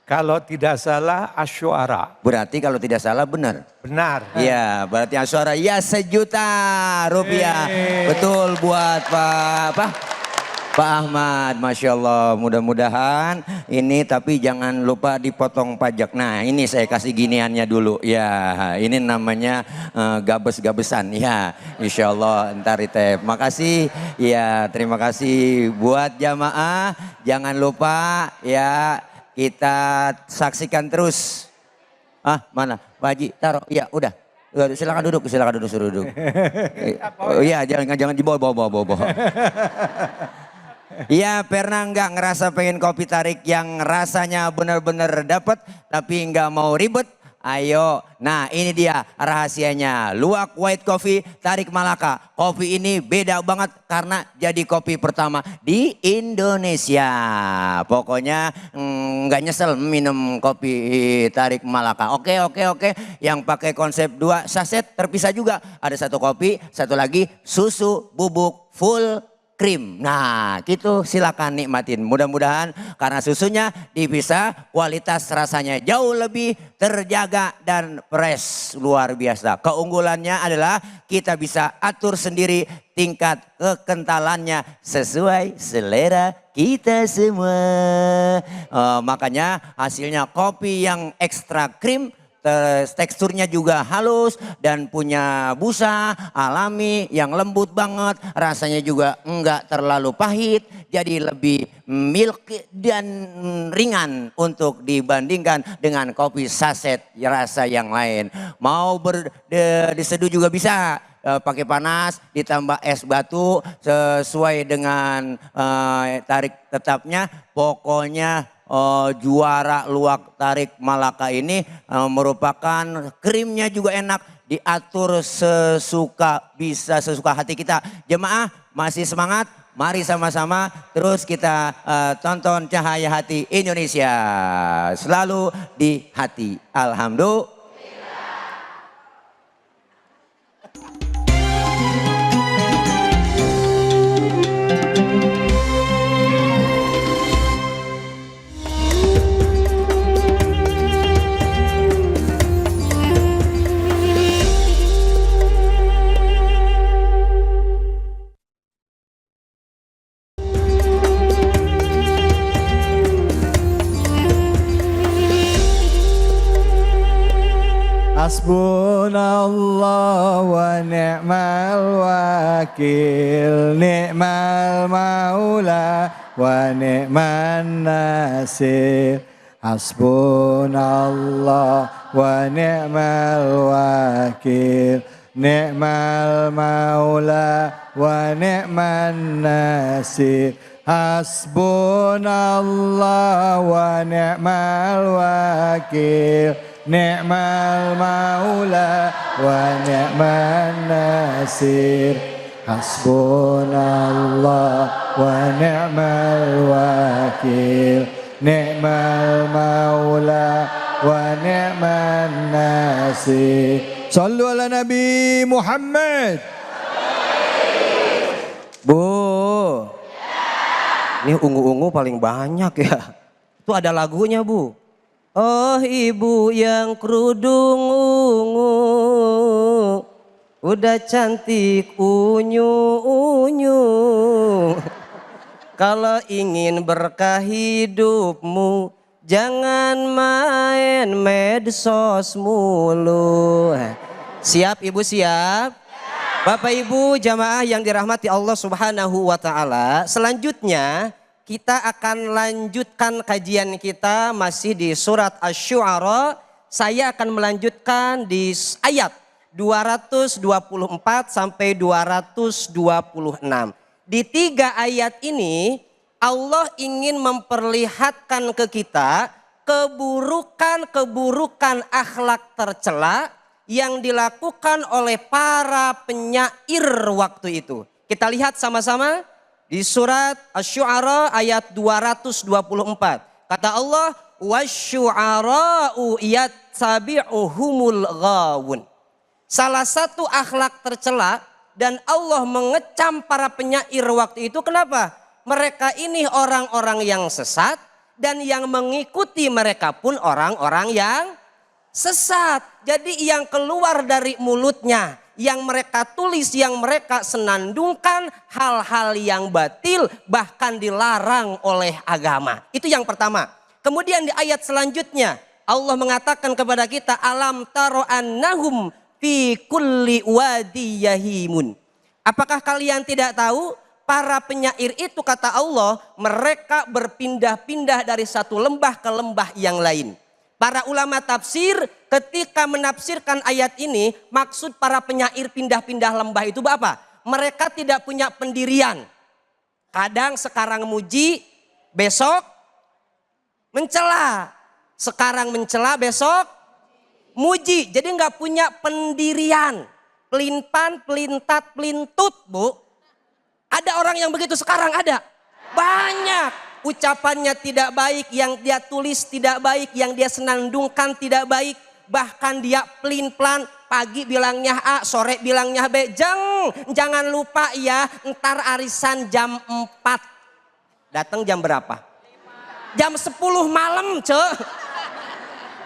Kalau tidak salah Asy-Syu'ara. Berarti kalau tidak salah benar. Benar. Iya, berarti Asy-Syu'ara ya 1 juta rupiah. Betul buat Pak Ahmad, Masya Allah. Mudah-mudahan ini, tapi jangan lupa dipotong pajak. Nah ini saya kasih giniannya dulu. Ya ini namanya gabes-gabesan. Ya Insya Allah ntar itu. Makasih. Ya terima kasih buat jamaah. Jangan lupa ya, kita saksikan terus. Mana Pak Haji, taruh. Ya udah. Silakan duduk, suruh duduk. Oh iya, jangan dibawa. Ya pernah nggak ngerasa pengen kopi tarik yang rasanya benar-benar dapat tapi nggak mau ribet? Ayo, nah ini dia rahasianya. Luwak White Coffee Tarik Malaka. Kopi ini beda banget karena jadi kopi pertama di Indonesia. Pokoknya nggak nyesel minum kopi Tarik Malaka. Oke. Yang pakai konsep 2 saset terpisah juga. Ada 1 kopi, 1 lagi susu bubuk full krim. Nah gitu, silakan nikmatin. Mudah-mudahan karena susunya dipisah, kualitas rasanya jauh lebih terjaga dan fresh. Luar biasa. Keunggulannya adalah kita bisa atur sendiri tingkat kekentalannya sesuai selera kita semua. Makanya hasilnya kopi yang ekstra krim, teksturnya juga halus dan punya busa alami yang lembut banget. Rasanya juga enggak terlalu pahit, jadi lebih milky dan ringan untuk dibandingkan dengan kopi saset rasa yang lain. Mau diseduh juga bisa. Pakai panas ditambah es batu sesuai dengan tarik tetapnya. Pokoknya juara Luwak Tarik Malaka ini merupakan krimnya juga enak, diatur sesuka hati kita. Jemaah masih semangat? Mari sama-sama terus kita tonton Cahaya Hati Indonesia selalu di hati. Alhamdulillah. Hasbunallah wa ni'mal wakil, ni'mal maula wa ni'man nasir. Hasbunallah wa ni'mal wakil, ni'mal maula wa ni'man nasir. Hasbunallah wa ni'mal wakil, ni'mal maula wa ni'man nasir. Hasbunallah wa ni'mal wakil, ni'mal maula wa ni'man nasir. Sallu ala Nabi Muhammad. Bu, ini ungu-ungu paling banyak ya. Itu ada lagunya Bu. Oh ibu yang kerudung ungu, udah cantik unyu-unyu. Kalau ingin berkah hidupmu, jangan main medsos mulu. Siap ibu, siap? Bapak ibu jamaah yang dirahmati Allah Subhanahu wa ta'ala. Selanjutnya kita akan lanjutkan kajian kita masih di surat Asy-Syu'ara. Saya akan melanjutkan di ayat 224 sampai 226. Di 3 ayat ini Allah ingin memperlihatkan ke kita keburukan-keburukan akhlak tercela yang dilakukan oleh para penyair waktu itu. Kita lihat sama-sama di surat Asy-Syu'ara ayat 224. Kata Allah, wasyu'ara'u yattabi'uhumul ghawun. Salah satu akhlak tercela dan Allah mengecam para penyair waktu itu. Kenapa? Mereka ini orang-orang yang sesat dan yang mengikuti mereka pun orang-orang yang sesat. Jadi yang keluar dari mulutnya, yang mereka tulis, yang mereka senandungkan hal-hal yang batil bahkan dilarang oleh agama. Itu yang pertama. Kemudian di ayat selanjutnya Allah mengatakan kepada kita, alam taro annahum fi kulli wadi yahimun. Apakah kalian tidak tahu para penyair itu, kata Allah, mereka berpindah-pindah dari satu lembah ke lembah yang lain. Para ulama tafsir ketika menafsirkan ayat ini, maksud para penyair pindah-pindah lembah itu apa? Mereka tidak punya pendirian. Kadang sekarang muji, besok mencela. Sekarang mencela, besok muji. Jadi nggak punya pendirian. Pelinpan, pelintat, pelintut, Bu. Ada orang yang begitu sekarang, ada. Banyak. Ucapannya tidak baik, yang dia tulis tidak baik, yang dia senandungkan tidak baik. Bahkan dia pelin-pelan, pagi bilangnya A, sore bilangnya B. Jangan lupa ya, ntar arisan jam 4. Datang jam berapa? Jam 10 malam,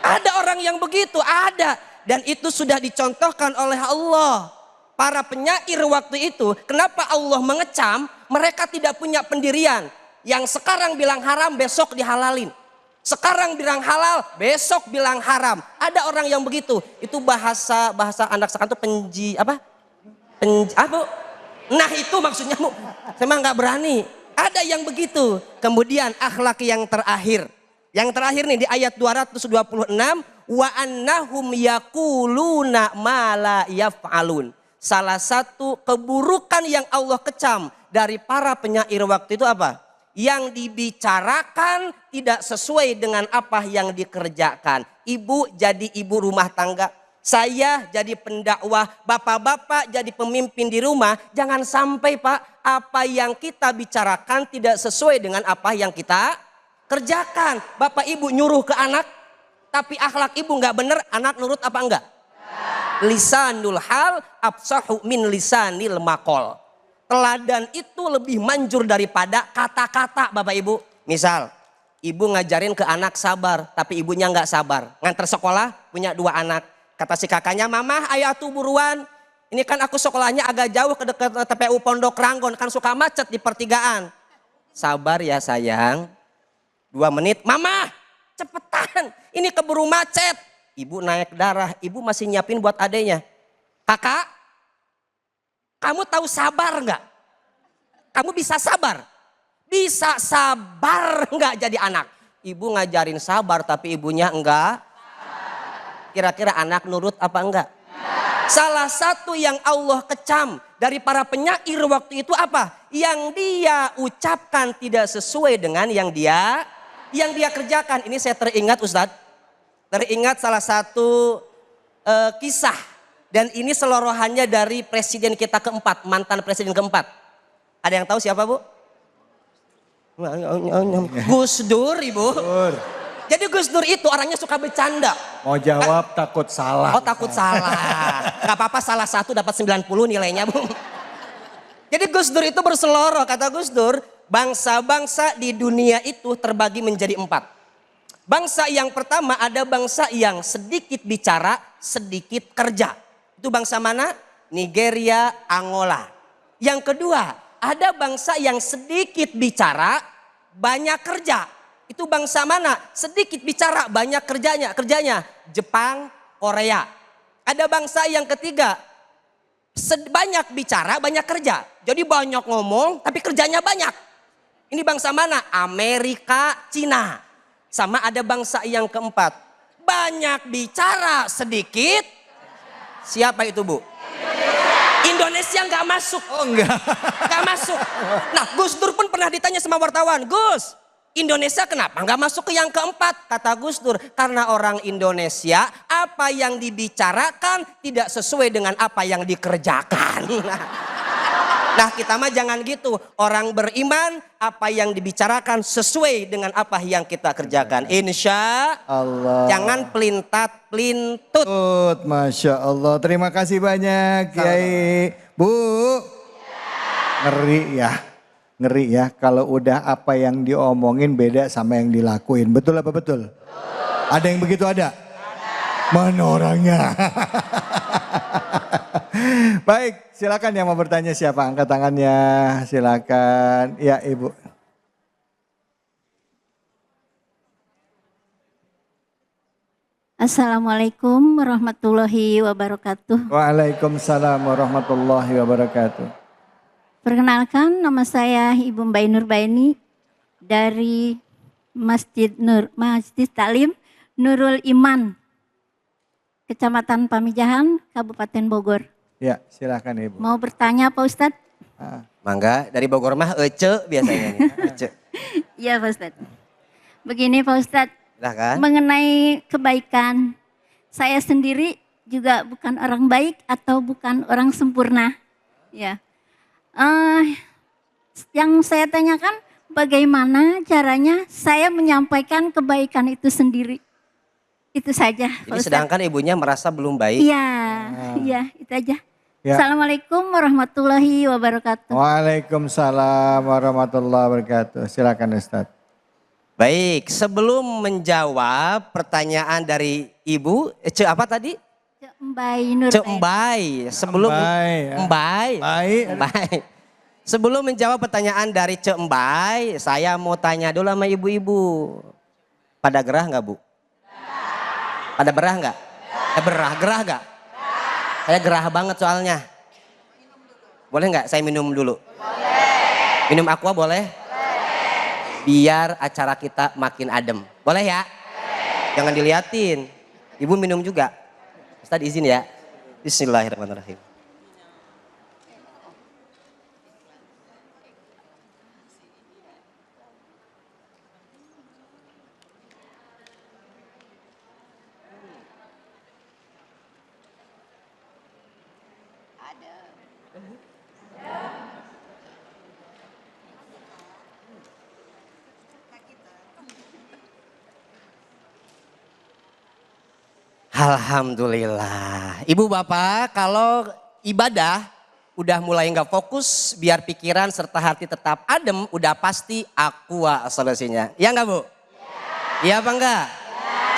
Ada orang yang begitu, ada. Dan itu sudah dicontohkan oleh Allah. Para penyair waktu itu, kenapa Allah mengecam? Mereka tidak punya pendirian. Yang sekarang bilang haram, besok dihalalin. Sekarang bilang halal, besok bilang haram. Ada orang yang begitu. Itu bahasa anak sekarang itu apa? Nah itu maksudnya, Bu. Saya mah nggak berani. Ada yang begitu. Kemudian akhlak yang terakhir. Yang terakhir nih di ayat 226, wa annahum yaquluna ma la yaf'alun. Salah satu keburukan yang Allah kecam dari para penyair waktu itu apa? Yang dibicarakan tidak sesuai dengan apa yang dikerjakan. Ibu jadi ibu rumah tangga, saya jadi pendakwah, bapak-bapak jadi pemimpin di rumah. Jangan sampai Pak, apa yang kita bicarakan tidak sesuai dengan apa yang kita kerjakan. Bapak ibu nyuruh ke anak, tapi akhlak ibu nggak bener, anak nurut apa enggak? Lisanul hal absahu min lisanil maqol. Teladan itu lebih manjur daripada kata-kata, Bapak Ibu. Misal, ibu ngajarin ke anak sabar, tapi ibunya nggak sabar. Nganter sekolah, punya 2 anak. Kata si kakaknya, mama ayo atuh buruan. Ini kan aku sekolahnya agak jauh ke dekat TPU Pondok Ranggon, kan suka macet di pertigaan. Sabar ya sayang, 2 menit. Mama, cepetan, ini keburu macet. Ibu naik darah, ibu masih nyiapin buat adenya. Kakak, kamu tahu sabar nggak? Kamu bisa sabar? Bisa sabar nggak jadi anak? Ibu ngajarin sabar tapi ibunya enggak. Kira-kira anak nurut apa enggak? Salah satu yang Allah kecam dari para penyair waktu itu apa? Yang dia ucapkan tidak sesuai dengan yang dia kerjakan. Ini saya teringat Ustadz. Teringat salah satu kisah. Dan ini selorohannya dari presiden kita keempat, mantan presiden keempat. Ada yang tahu siapa Bu? Gus Dur, Ibu. Jadi Gus Dur itu orangnya suka bercanda. Mau jawab takut salah. Oh takut salah. Gak apa-apa salah satu dapat 90 nilainya Bu. Jadi Gus Dur itu berseloroh, kata Gus Dur. Bangsa-bangsa di dunia itu terbagi menjadi 4. Bangsa yang pertama ada bangsa yang sedikit bicara, sedikit kerja. Itu bangsa mana? Nigeria, Angola. Yang kedua, ada bangsa yang sedikit bicara, banyak kerja. Itu bangsa mana? Sedikit bicara, banyak kerjanya. Jepang, Korea. Ada bangsa yang ketiga, banyak bicara, banyak kerja. Jadi banyak ngomong, tapi kerjanya banyak. Ini bangsa mana? Amerika, Cina. Sama ada bangsa yang keempat, banyak bicara, sedikit. Siapa itu Bu? Indonesia nggak masuk. Oh enggak. Nggak masuk. Nah Gus Dur pun pernah ditanya sama wartawan, Gus, Indonesia kenapa nggak masuk ke yang keempat? Kata Gus Dur, karena orang Indonesia apa yang dibicarakan tidak sesuai dengan apa yang dikerjakan. Nah kita mah jangan gitu. Orang beriman apa yang dibicarakan sesuai dengan apa yang kita kerjakan. Insya Allah. jangan pelintat-pelintut. Masya Allah. Terima kasih banyak Kiai. Bu. Ngeri ya. Ngeri ya kalau udah apa yang diomongin beda sama yang dilakuin. Betul apa betul? Ada yang begitu ada? Mana orangnya? Baik, silakan yang mau bertanya siapa? Angkat tangannya, silakan. Ya Ibu. Assalamualaikum warahmatullahi wabarakatuh. Waalaikumsalam warahmatullahi wabarakatuh. Perkenalkan, nama saya Ibu Mbak Nurbaini dari Masjid Taklim Nurul Iman, Kecamatan Pamijahan, Kabupaten Bogor. Ya, silakan Ibu. Mau bertanya Pak Ustadz? Mangga dari Bogor mah Ece biasanya nih. Ece. Iya Pak Ustadz. Begini Pak Ustadz, Silahkan. mengenai kebaikan, saya sendiri juga bukan orang baik atau bukan orang sempurna. Ya. Yang saya tanyakan bagaimana caranya saya menyampaikan kebaikan itu sendiri. Itu saja. Jadi sedangkan ibunya merasa belum baik. Iya, iya itu aja. Ya. Assalamualaikum warahmatullahi wabarakatuh. Waalaikumsalam warahmatullahi wabarakatuh. Silakan Ustadz. Baik, sebelum menjawab pertanyaan dari ibu, apa tadi? Mbak Nur. Cek Mbay. Sebelum Mbay, ya. Mbay. Baik. Mbay. Sebelum menjawab pertanyaan dari Cek Mbay, saya mau tanya dulu sama ibu-ibu. Pada gerah nggak Bu? Pada berah nggak? Gerah nggak? Saya gerah banget soalnya. Boleh nggak saya minum dulu? Boleh. Minum aqua boleh? Biar acara kita makin adem. Boleh ya? Jangan diliatin. Ibu minum juga. Ustaz izin ya. Bismillahirrahmanirrahim. Alhamdulillah. Ibu bapak kalau ibadah udah mulai nggak fokus biar pikiran serta hati tetap adem udah pasti aqua solusinya. Ya nggak Bu? Iya apa enggak?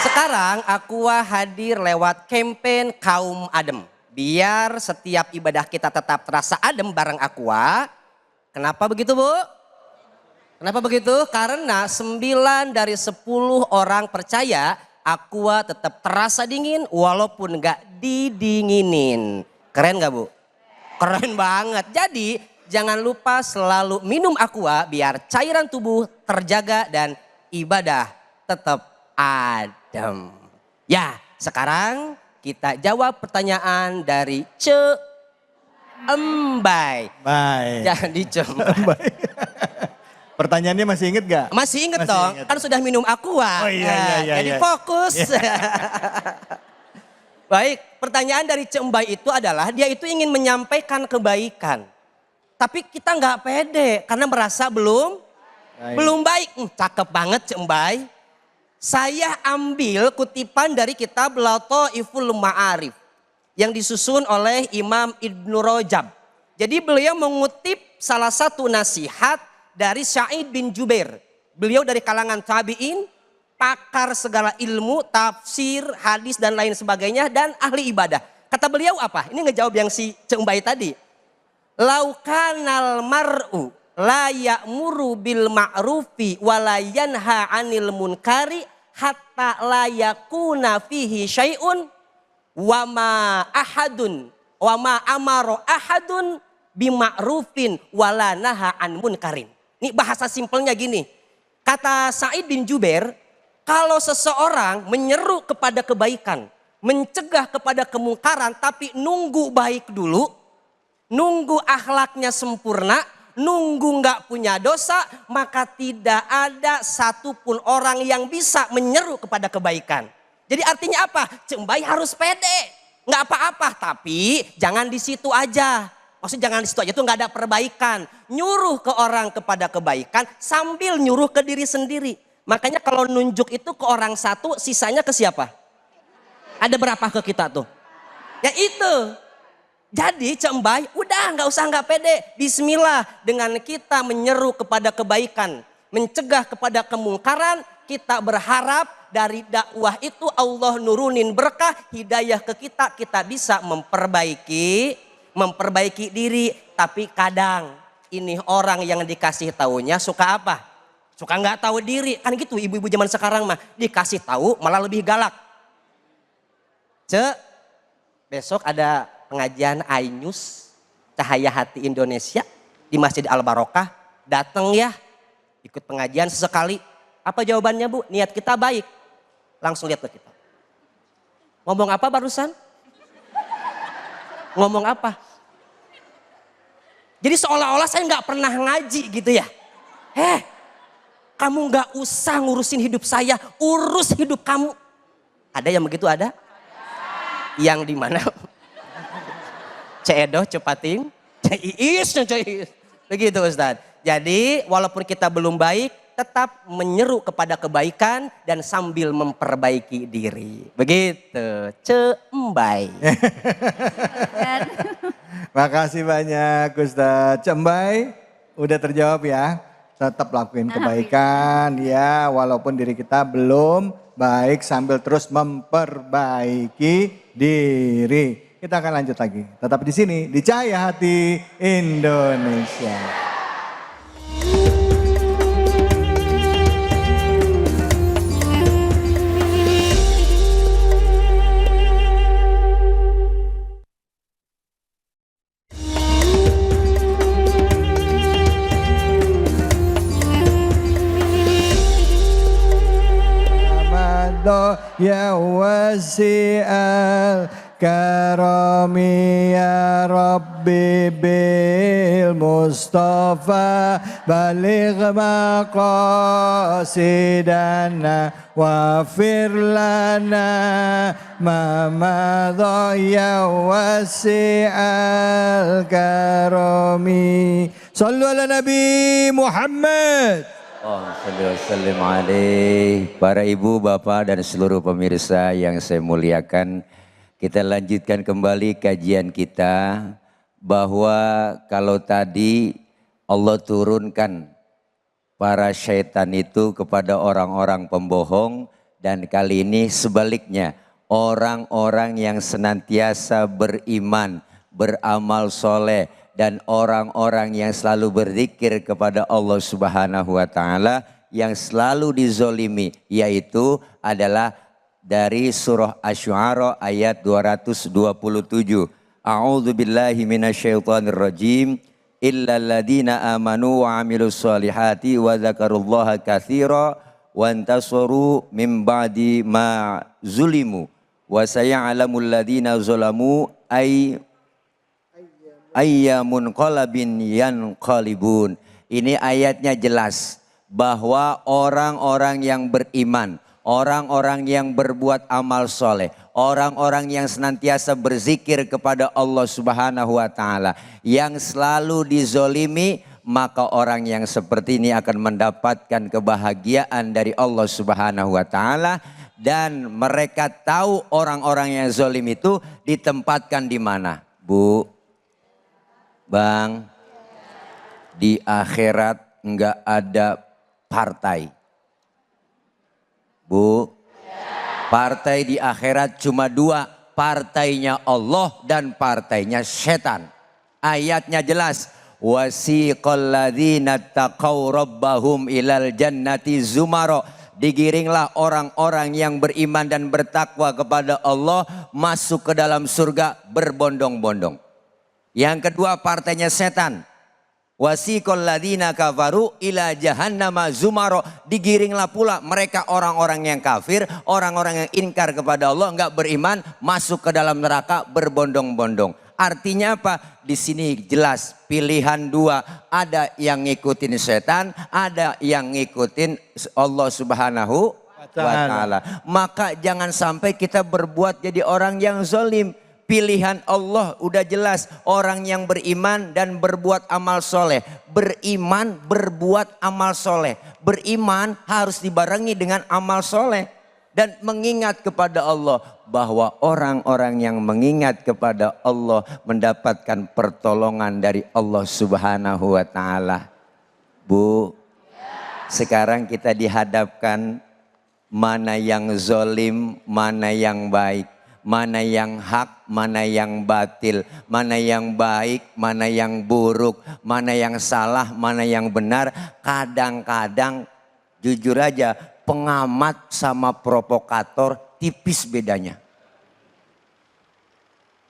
Sekarang aqua hadir lewat campaign kaum adem. Biar setiap ibadah kita tetap terasa adem bareng aqua. Kenapa begitu Bu? Kenapa begitu? Karena 9 dari 10 orang percaya aqua tetap terasa dingin walaupun nggak didinginin. Keren nggak Bu? Keren banget. Jadi jangan lupa selalu minum aqua biar cairan tubuh terjaga dan ibadah tetap adem. Ya, sekarang kita jawab pertanyaan dari Mbay. Baik. Jangan dicembai. Pertanyaannya masih inget gak? Masih inget Masih dong, inget. kan sudah minum aqua. Oh iya. Jadi fokus. Baik, pertanyaan dari Mbay itu adalah dia itu ingin menyampaikan kebaikan. Tapi kita nggak pede karena merasa belum baik. Cakep banget Mbay. Saya ambil kutipan dari kitab Lataiful Ma'arif yang disusun oleh Imam Ibnu Rajab. Jadi beliau mengutip salah satu nasihat dari Sa'id bin Jubair. Beliau dari kalangan tabi'in, pakar segala ilmu, tafsir, hadis dan lain sebagainya dan ahli ibadah. Kata beliau apa? Ini ngejawab yang si Mbay tadi. Laukanal mar'u la ya'muru bil ma'rufi wa la yanha 'anil munkari hatta la yakuna fihi syai'un wa ma amara ahadun bima'rufin wa la naha 'an munkarin. Ini bahasa simpelnya gini. Kata Sa'id bin Jubair, kalau seseorang menyeru kepada kebaikan, mencegah kepada kemungkaran tapi nunggu baik dulu, nunggu akhlaknya sempurna, nunggu nggak punya dosa, maka tidak ada satupun orang yang bisa menyeru kepada kebaikan. Jadi artinya apa? Cembai harus pede, nggak apa-apa, tapi jangan di situ aja. Maksudnya jangan di situ aja, itu nggak ada perbaikan. Nyuruh ke orang kepada kebaikan sambil nyuruh ke diri sendiri. Makanya kalau nunjuk itu ke orang satu, sisanya ke siapa? Ada berapa ke kita tuh? Ya itu. Jadi Cembai udah nggak pede. Bismillah, dengan kita menyeru kepada kebaikan, mencegah kepada kemungkaran, kita berharap dari dakwah itu Allah nurunin berkah, hidayah ke kita, kita bisa memperbaiki diri. Tapi kadang ini orang yang dikasih taunya suka apa? Suka nggak tahu diri. Kan gitu ibu-ibu zaman sekarang mah, dikasih tahu malah lebih galak. Besok ada pengajian Ainus Cahaya Hati Indonesia di Masjid Al Barokah. Datang ya, ikut pengajian sesekali. Apa jawabannya Bu? Niat kita baik. Langsung lihat ke kita. Ngomong apa barusan? Ngomong apa? Jadi seolah-olah saya nggak pernah ngaji gitu ya. Kamu nggak usah ngurusin hidup saya, urus hidup kamu. Ada yang begitu ada? Yang di mana? Ceedoh, Cepating, Ceiis. Begitu Ustadz. Jadi walaupun kita belum baik, tetap menyeru kepada kebaikan dan sambil memperbaiki diri. Begitu, Cembai. Makasih banyak Ustadz. Cembai, udah terjawab ya. Tetap lakuin kebaikan ya, walaupun diri kita belum baik, sambil terus memperbaiki diri. Kita akan lanjut lagi. Tetap di sini di Cahaya Hati Indonesia. Ya wasi'al karami ya Rabbi bil Mustafa baligh maqasidana wafir lana ma madha ya wasi'al karami. Sallu ala Nabi Muhammad. Assalamualaikum alaih. Para ibu, bapak dan seluruh pemirsa yang saya muliakan, kita lanjutkan kembali kajian kita, bahwa kalau tadi Allah turunkan para syaitan itu kepada orang-orang pembohong, dan kali ini sebaliknya, orang-orang yang senantiasa beriman, beramal soleh, dan orang-orang yang selalu berzikir kepada Allah Subhanahu wa Ta'ala, yang selalu dizolimi, yaitu adalah dari surah Asy-Syu'ara ayat 227. A'udzu billahi minasyaitonir rajim. Illal ladzina amanu wa 'amilus solihati wa dzakarullaha katsira wa antasaru min ba'di ma zulimu wa saya'lamul ladzina zalamu ayyamun qalabin yanqalibun. Ini ayatnya jelas bahwa orang-orang yang beriman, orang-orang yang berbuat amal soleh, orang-orang yang senantiasa berzikir kepada Allah Subhanahu wa Ta'ala, yang selalu dizolimi, maka orang yang seperti ini akan mendapatkan kebahagiaan dari Allah Subhanahu wa Ta'ala. Dan mereka tahu orang-orang yang zolim itu ditempatkan di mana, Bu? Bang, di akhirat enggak ada partai. Bu, partai di akhirat cuma dua, partainya Allah dan partainya setan. Ayatnya jelas, wasiqal ladzina taqaw rabbahum ilal jannati zumara. Digiringlah orang-orang yang beriman dan bertakwa kepada Allah masuk ke dalam surga berbondong-bondong. Yang kedua partainya setan. Wasiqal ladzina kafaru ila jahannama zumara. Digiringlah pula mereka orang-orang yang kafir, orang-orang yang inkar kepada Allah, enggak beriman, masuk ke dalam neraka berbondong-bondong. Artinya apa? Di sini jelas pilihan dua. Ada yang ngikutin setan, ada yang ngikutin Allah Subhanahu wa Ta'ala. Maka jangan sampai kita berbuat jadi orang yang zalim. Pilihan Allah udah jelas, orang yang beriman dan berbuat amal soleh. Beriman, berbuat amal soleh. Beriman harus dibarengi dengan amal soleh. Dan mengingat kepada Allah, bahwa orang-orang yang mengingat kepada Allah mendapatkan pertolongan dari Allah Subhanahu wa Ta'ala. Bu, sekarang kita dihadapkan mana yang zalim, mana yang baik. Mana yang hak, mana yang batil, mana yang baik, mana yang buruk, mana yang salah, mana yang benar. Kadang-kadang jujur aja, pengamat sama provokator tipis bedanya.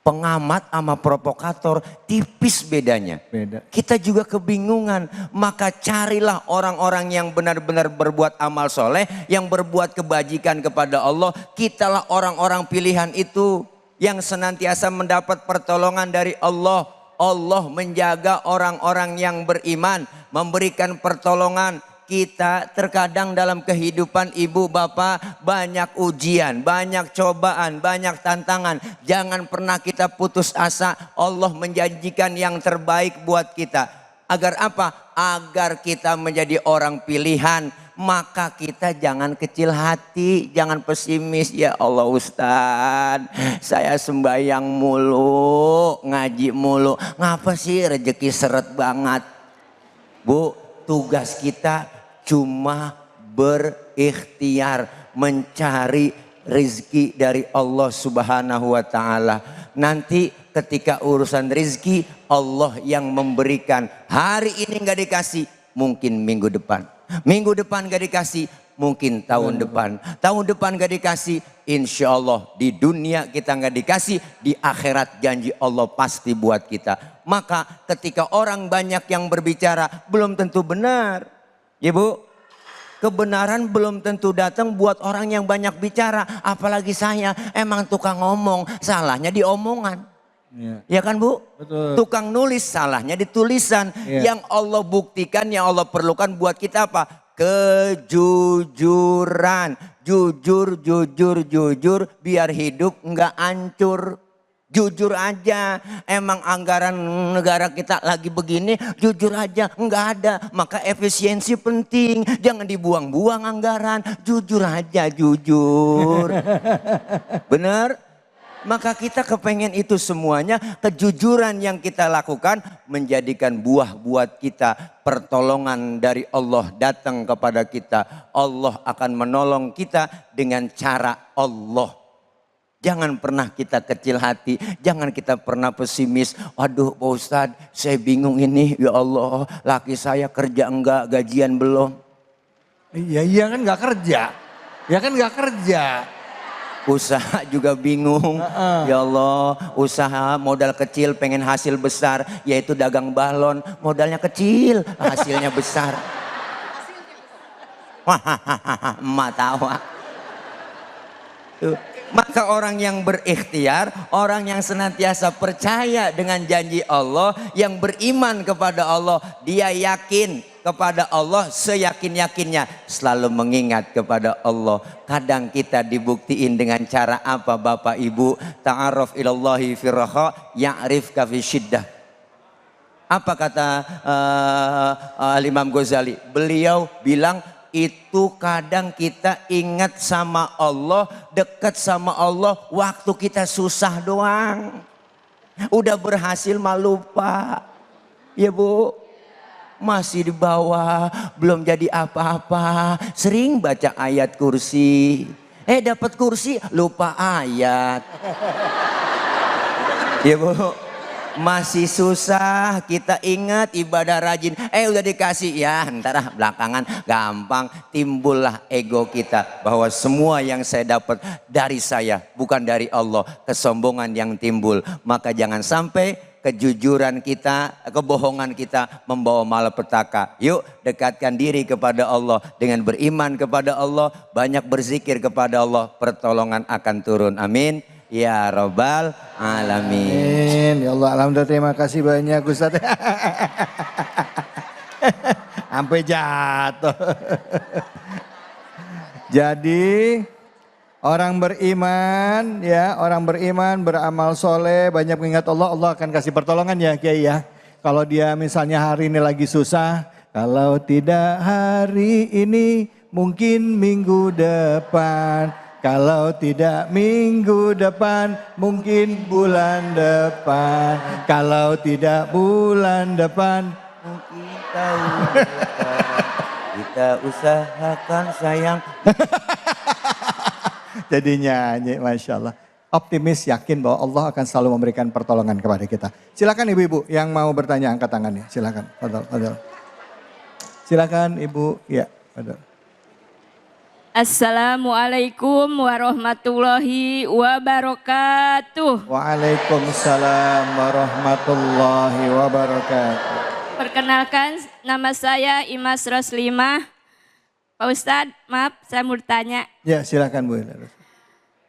Pengamat sama provokator tipis bedanya. Beda. Kita juga kebingungan. Maka carilah orang-orang yang benar-benar berbuat amal soleh. Yang berbuat kebajikan kepada Allah. Kitalah orang-orang pilihan itu. Yang senantiasa mendapat pertolongan dari Allah. Allah menjaga orang-orang yang beriman. Memberikan pertolongan. Kita terkadang dalam kehidupan ibu bapak banyak ujian, banyak cobaan, banyak tantangan. Jangan pernah kita putus asa. Allah menjanjikan yang terbaik buat kita. Agar apa? Agar kita menjadi orang pilihan. Maka kita jangan kecil hati, jangan pesimis. Ya Allah Ustadz, saya sembahyang mulu, ngaji mulu. Ngapa sih rezeki seret banget? Bu, tugas kita cuma berikhtiar mencari rezeki dari Allah Subhanahu wa Ta'ala. Nanti ketika urusan rezeki Allah yang memberikan. Hari ini gak dikasih, mungkin minggu depan. Minggu depan gak dikasih, mungkin tahun depan. Tahun depan gak dikasih, insya Allah di dunia kita gak dikasih, di akhirat janji Allah pasti buat kita. Maka ketika orang banyak yang berbicara belum tentu benar. Ya Bu, kebenaran belum tentu datang buat orang yang banyak bicara. Apalagi saya, emang tukang ngomong, salahnya di omongan. Ya kan Bu? Betul. Tukang nulis, salahnya di tulisan. Yang Allah buktikan, yang Allah perlukan buat kita apa? Kejujuran. Jujur, jujur, jujur, biar hidup nggak hancur. Jujur aja, emang anggaran negara kita lagi begini, jujur aja, nggak ada. Maka efisiensi penting, jangan dibuang-buang anggaran, jujur aja, jujur. Bener? Maka kita kepengen itu semuanya, kejujuran yang kita lakukan menjadikan buah buat kita. Pertolongan dari Allah datang kepada kita. Allah akan menolong kita dengan cara Allah. Jangan pernah kita kecil hati, jangan kita pernah pesimis. Waduh Pak Ustadz, saya bingung ini, ya Allah, laki saya kerja enggak, gajian belum. Iya kan gak kerja, ya kan gak kerja. Usaha juga bingung, ya Allah, usaha modal kecil pengen hasil besar, yaitu dagang balon, modalnya kecil, hasilnya besar. Hahaha, emak tawa. Tuh. Maka orang yang berikhtiar, orang yang senantiasa percaya dengan janji Allah, yang beriman kepada Allah, dia yakin kepada Allah seyakin-yakinnya, selalu mengingat kepada Allah. Kadang kita dibuktiin dengan cara apa Bapak Ibu? Ta'aruf ilallahi firraha ya'rifka fi syiddah. Apa kata Imam Ghazali? Beliau bilang, itu kadang kita ingat sama Allah, dekat sama Allah waktu kita susah doang. Udah berhasil mah lupa. Ya Bu, masih di bawah, belum jadi apa-apa. Sering baca ayat kursi. Dapat kursi, lupa ayat. Ya Bu, masih susah, kita ingat ibadah rajin. Udah dikasih, ya ntar belakangan gampang. Timbullah ego kita bahwa semua yang saya dapat dari saya, bukan dari Allah. Kesombongan yang timbul. Maka jangan sampai kejujuran kita, kebohongan kita membawa malapetaka. Yuk dekatkan diri kepada Allah. Dengan beriman kepada Allah, banyak berzikir kepada Allah, pertolongan akan turun. Amin. Ya Rabbal Alamin. Amin. Ya Allah, alhamdulillah terima kasih banyak Ustaz. Sampai jatuh. Jadi orang beriman ya, orang beriman beramal soleh, banyak mengingat Allah, Allah akan kasih pertolongan ya Kiai ya. Kalau dia misalnya hari ini lagi susah, kalau tidak hari ini mungkin minggu depan. Kalau tidak minggu depan, mungkin bulan depan. Kalau tidak bulan depan, Mungkin tahun depan kita usahakan sayang. jadi nyanyi, Masya Allah. Optimis, yakin bahwa Allah akan selalu memberikan pertolongan kepada kita. Silakan ibu-ibu yang mau bertanya, angkat tangannya. Silakan, Fadal. Silakan ibu, ya, Fadal. Assalamualaikum warahmatullahi wabarakatuh. Waalaikumsalam warahmatullahi wabarakatuh. Perkenalkan, nama saya Imas Roslimah. Pak Ustadz, maaf saya mau bertanya. Ya silakan Bu.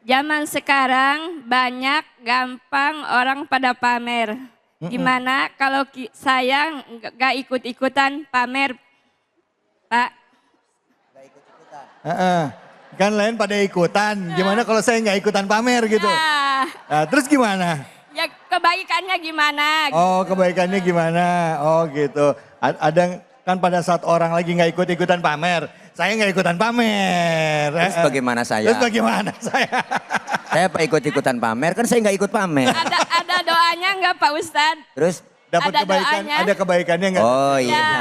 Zaman sekarang banyak gampang orang pada pamer. Gimana kalau saya nggak ikut-ikutan pamer, Pak? Kan lain pada ikutan, gimana kalau saya nggak ikutan pamer gitu? Ya, Nah, terus gimana? ya kebaikannya gimana? Oh kebaikannya gimana? Oh gitu. Ada kan pada saat orang lagi nggak ikut-ikutan pamer, saya nggak ikutan pamer. Terus bagaimana saya? Terus bagaimana saya? Saya Pak ikut-ikutan pamer, kan saya nggak ikut pamer. Ada doanya nggak Pak Ustadz? Terus, Dapat Ada kebaikan, doanya. ada kebaikannya nggak? oh iya.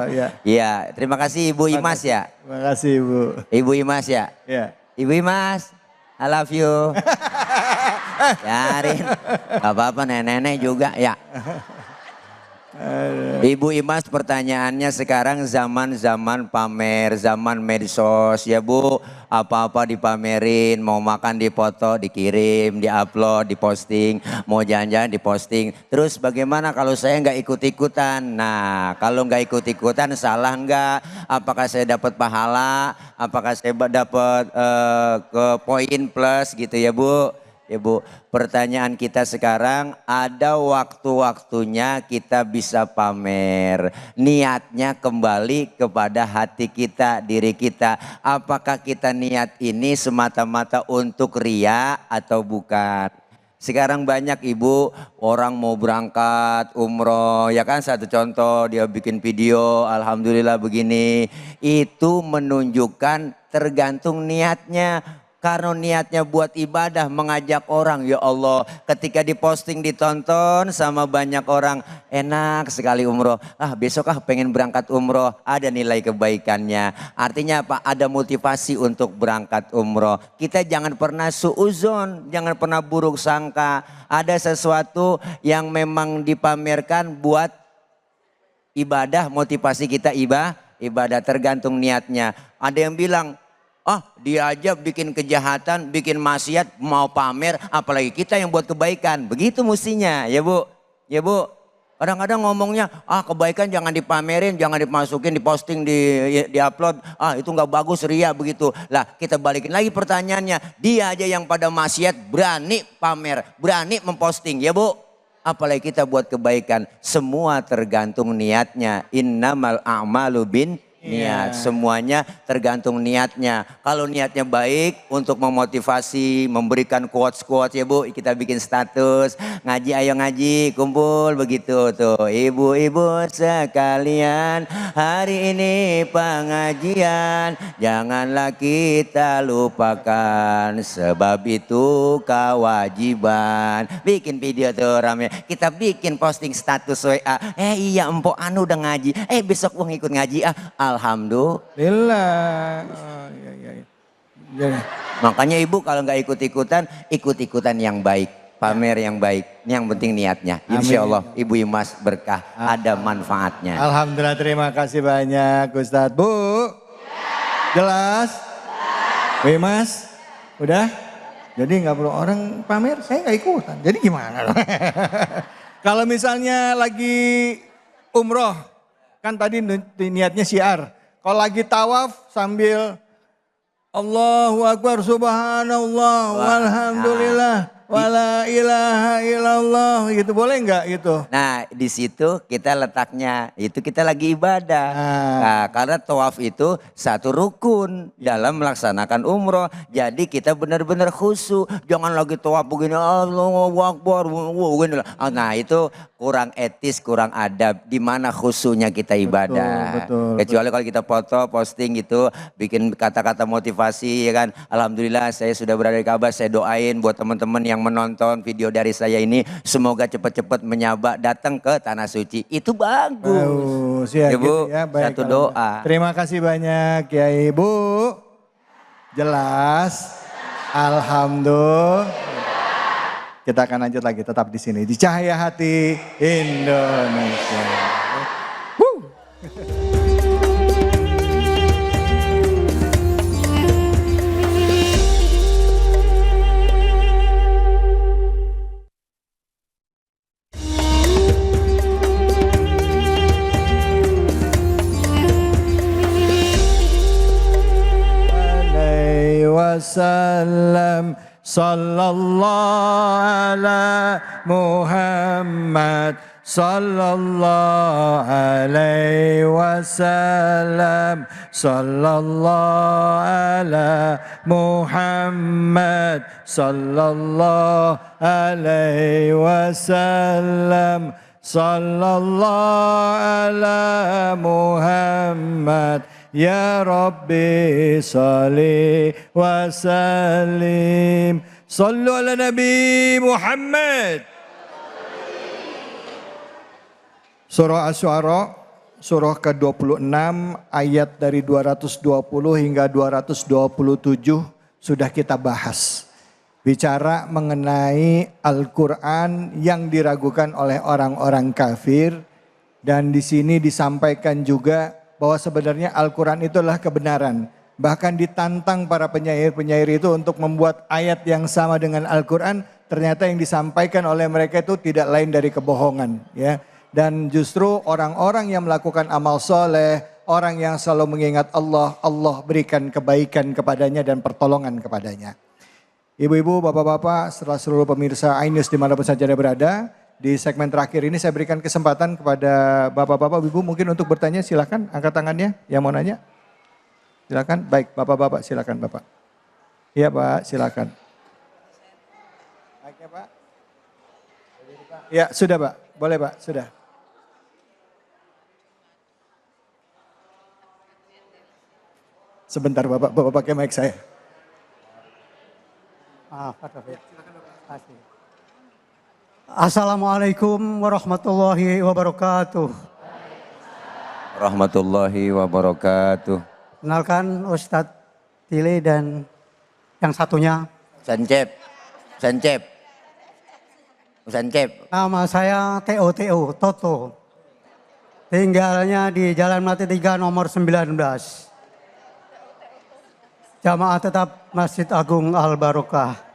Ya. Iya, terima kasih Ibu Imas ya. Terima kasih Bu. Ibu Imas ya. Ya. Ibu Imas, I love you. Yarin, gak apa-apa nenek-nenek juga ya. Ibu Imas pertanyaannya sekarang zaman-zaman pamer, zaman medsos ya Bu. Apa-apa dipamerin, mau makan dipoto, dikirim, diupload, diposting, mau jalan-jalan diposting. Terus bagaimana kalau saya nggak ikut-ikutan? Nah kalau nggak ikut-ikutan salah nggak? Apakah saya dapat pahala? Apakah saya dapat ke poin plus gitu ya Bu? Ya Bu, pertanyaan kita sekarang ada waktu-waktunya kita bisa pamer. Niatnya kembali kepada hati kita, diri kita. Apakah kita niat ini semata-mata untuk ria atau bukan? Sekarang banyak ibu orang mau berangkat umroh ya kan, satu contoh dia bikin video alhamdulillah begini. Itu menunjukkan tergantung niatnya. Karena niatnya buat ibadah, mengajak orang, ya Allah. Ketika diposting, ditonton sama banyak orang, enak sekali umroh. Besok pengen berangkat umroh, ada nilai kebaikannya. Artinya apa? Ada motivasi untuk berangkat umroh. Kita jangan pernah suuzon, jangan pernah buruk sangka. Ada sesuatu yang memang dipamerkan buat ibadah, motivasi kita ibadah tergantung niatnya. Ada yang bilang, dia aja bikin kejahatan, bikin maksiat, mau pamer, apalagi kita yang buat kebaikan. Begitu mestinya, ya Bu. Ya Bu, kadang-kadang ngomongnya, kebaikan jangan dipamerin, jangan dimasukin, diposting, di-upload. Itu nggak bagus, ria begitu. Lah kita balikin lagi pertanyaannya, dia aja yang pada maksiat berani pamer, berani memposting, ya Bu. Apalagi kita buat kebaikan, semua tergantung niatnya. Innamal a'malu bin niat, semuanya tergantung niatnya. Kalau niatnya baik untuk memotivasi, memberikan quotes-quotes ya Bu, kita bikin status, ngaji ayo ngaji, kumpul begitu tuh. Ibu-ibu sekalian, hari ini pengajian, janganlah kita lupakan, sebab itu kewajiban. Bikin video tuh rame, kita bikin posting status WA, iya empok anu udah ngaji, besok gua ngikut ngaji Alhamdulillah. Ya. Makanya ibu kalau nggak ikut-ikutan yang baik. Pamer yang baik. Ini yang penting niatnya. Insya Allah Ibu Imas berkah. Ada manfaatnya. Alhamdulillah terima kasih banyak Ustadz. Bu, jelas? Bu Imas, udah? Jadi nggak perlu orang pamer, saya nggak ikutan. Jadi gimana? Kalau misalnya lagi umroh. Kan tadi niatnya syiar. Kalau lagi tawaf sambil Allahu Akbar, subhanallah, walhamdulillah, wala ilaha illallah, gitu boleh nggak gitu? Nah di situ kita letaknya, itu kita lagi ibadah. Nah, karena tawaf itu satu rukun dalam melaksanakan umroh. Jadi kita benar-benar khusyuk. Jangan lagi tawaf begini, Allahu Akbar. Nah itu kurang etis, kurang adab. Di mana khusyuknya kita ibadah. Kecuali kalau kita foto, posting gitu, bikin kata-kata motivasi ya kan. Alhamdulillah saya sudah berada di Ka'bah, saya doain buat teman-teman yang menonton video dari saya ini semoga cepat-cepat menyabak datang ke tanah suci. Itu bagus. Ya, Ibu, gitu ya, baik, satu doa. Terima kasih banyak Kiai. Ibu. Jelas. Alhamdulillah. Kita akan lanjut lagi tetap di sini di Cahaya Hati Indonesia. Wasallam sallallahu ala Muhammad sallallahu alaihi wasallam sallallahu ala Muhammad sallallahu alaihi wasallam sallallahu ala Muhammad. Ya Rabbi salli wa sallim. Sallu ala Nabi Muhammad. Surah Asy-Syu'ara, surah ke-26 ayat dari 220 hingga 227 sudah kita bahas. Bicara mengenai Al-Quran yang diragukan oleh orang-orang kafir. Dan di sini disampaikan juga bahwa sebenarnya Al-Quran itulah kebenaran. Bahkan ditantang para penyair-penyair itu untuk membuat ayat yang sama dengan Al-Quran. Ternyata yang disampaikan oleh mereka itu tidak lain dari kebohongan. Ya. Dan justru orang-orang yang melakukan amal soleh, orang yang selalu mengingat Allah, Allah berikan kebaikan kepadanya dan pertolongan kepadanya. Ibu-ibu, bapak-bapak, setelah seluruh pemirsa iNews dimanapun saja Anda berada. Di segmen terakhir ini saya berikan kesempatan kepada bapak-bapak, ibu mungkin untuk bertanya, silakan angkat tangannya yang mau nanya. Silakan, baik bapak-bapak silakan bapak. Iya Pak, silakan. Baiknya Pak. Ya sudah Pak, boleh Pak, sudah. Sebentar bapak pakai mic saya. Assalamualaikum warahmatullahi wabarakatuh. Warahmatullahi wabarakatuh. Kenalkan Ustadz Tile dan yang satunya. Sancep. Nama saya TO Toto. Tinggalnya di Jalan Melati 3 nomor 19. Jamaah tetap Masjid Agung Al-Barokah.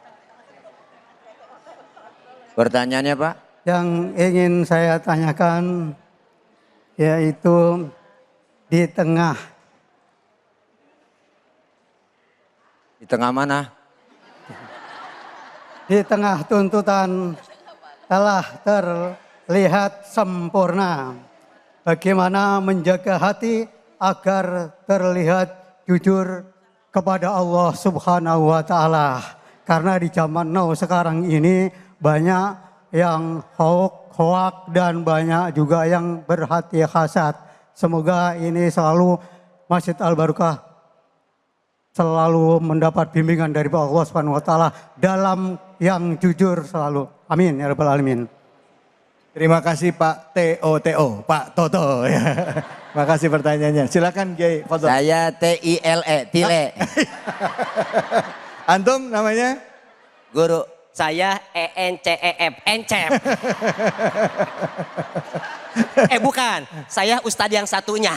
Pertanyaannya Pak? Yang ingin saya tanyakan yaitu di tengah mana? Di tengah tuntutan telah terlihat sempurna. Bagaimana menjaga hati agar terlihat jujur kepada Allah Subhanahu wa Ta'ala. Karena di zaman now sekarang ini banyak yang hoak dan banyak juga yang berhati hasad. Semoga ini selalu Masjid Al-Barokah selalu mendapat bimbingan dari Allah Subhanahu wa Ta'ala dalam yang jujur selalu. Amin ya rabbal alamin. Terima kasih Pak TO, Pak Toto. Terima kasih pertanyaannya. Silakan Kiai Fadl. Saya Tile. Antum namanya? Guru. Saya ENCEF, Encep. Bukan, saya Ustadz yang satunya.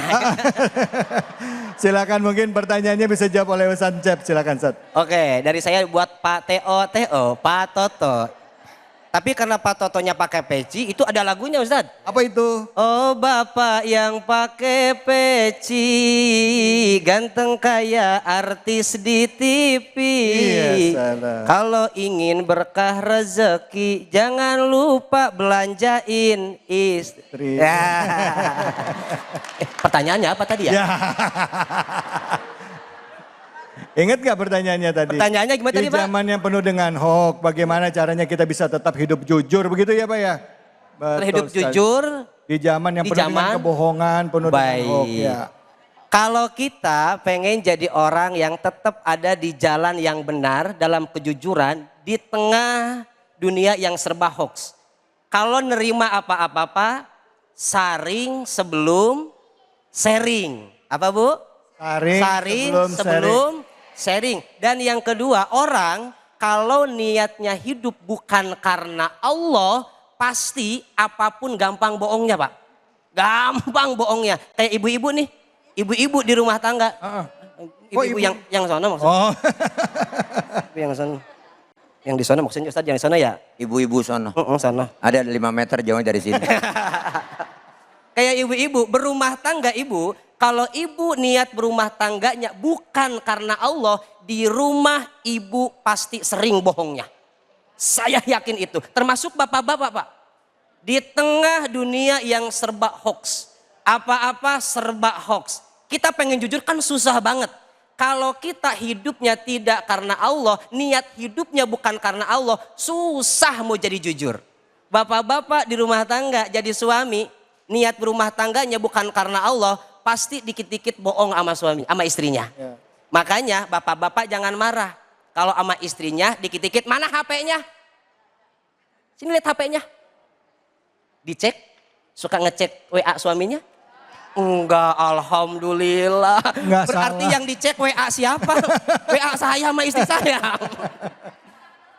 Silakan mungkin pertanyaannya bisa jawab oleh Ustadz Encep, silakan Ustadz. Oke, dari saya buat Pak TO, Pak Toto. Tapi karena Pak Totonya pakai peci, itu ada lagunya Ustadz. Apa itu? Oh bapak yang pakai peci, ganteng kaya artis di TV. Iya, salah. Kalau ingin berkah rezeki, jangan lupa belanjain istri. Ya. Pertanyaannya apa tadi ya? Ya. Ingat gak pertanyaannya tadi? Pertanyaannya gimana tadi, Di Pak? zaman yang penuh dengan hoax, bagaimana caranya kita bisa tetap hidup jujur, begitu ya Pak ya? Betul Terhidup sekali. jujur. Di zaman yang Di penuh dengan zaman- kebohongan, penuh dengan Baik. hoax. Ya. Kalau kita pengen jadi orang yang tetap ada di jalan yang benar dalam kejujuran di tengah dunia yang serba hoax. Kalau nerima apa-apa, saring sebelum sharing. Apa Bu? Saring sebelum sharing. Dan yang kedua, orang kalau niatnya hidup bukan karena Allah, pasti apapun gampang bohongnya Pak. Gampang bohongnya. Kayak ibu-ibu nih. Ibu-ibu di rumah tangga. Ibu-ibu yang sana maksudnya. Oh, Ibu yang sana. Yang di sana maksudnya Ustadz, yang di sana ya? Ibu-ibu sono. Sana. Ada 5 meter jauhnya dari sini. Kayak ibu-ibu berumah tangga ibu. Kalau ibu niat berumah tangganya bukan karena Allah, di rumah ibu pasti sering bohongnya. Saya yakin itu. Termasuk bapak-bapak Pak. Di tengah dunia yang serba hoax. Apa-apa serba hoax. Kita pengen jujur kan susah banget. Kalau kita hidupnya tidak karena Allah, niat hidupnya bukan karena Allah, susah mau jadi jujur. Bapak-bapak di rumah tangga jadi suami, niat berumah tangganya bukan karena Allah, pasti dikit-dikit bohong sama suami, sama istrinya. Ya. Makanya bapak-bapak jangan marah. Kalau sama istrinya dikit-dikit, mana HP-nya? Sini lihat HP-nya. Dicek, suka ngecek WA suaminya? Enggak, alhamdulillah. Enggak Berarti salah. yang dicek WA siapa? WA saya sama istri saya.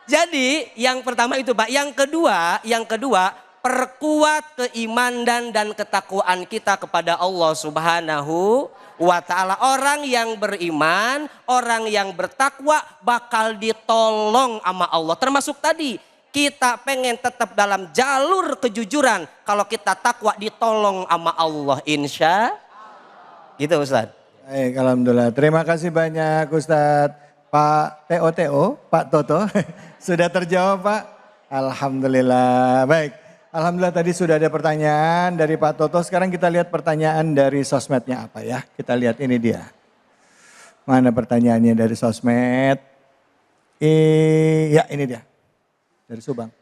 Jadi yang pertama itu Pak. Yang kedua perkuat keimanan dan ketakwaan kita kepada Allah Subhanahu wa Ta'ala. Orang yang beriman, orang yang bertakwa bakal ditolong sama Allah. Termasuk tadi kita pengen tetap dalam jalur kejujuran. Kalau kita takwa ditolong sama Allah insya. Gitu Ustaz. baik, alhamdulillah. Terima kasih banyak Ustadz. Pak TOTO, Pak Toto, sudah terjawab Pak? Alhamdulillah. Baik, alhamdulillah tadi sudah ada pertanyaan dari Pak Toto. Sekarang kita lihat pertanyaan dari sosmednya apa ya. Kita lihat ini dia. Mana pertanyaannya dari sosmed? Ya ini dia. Dari Subang.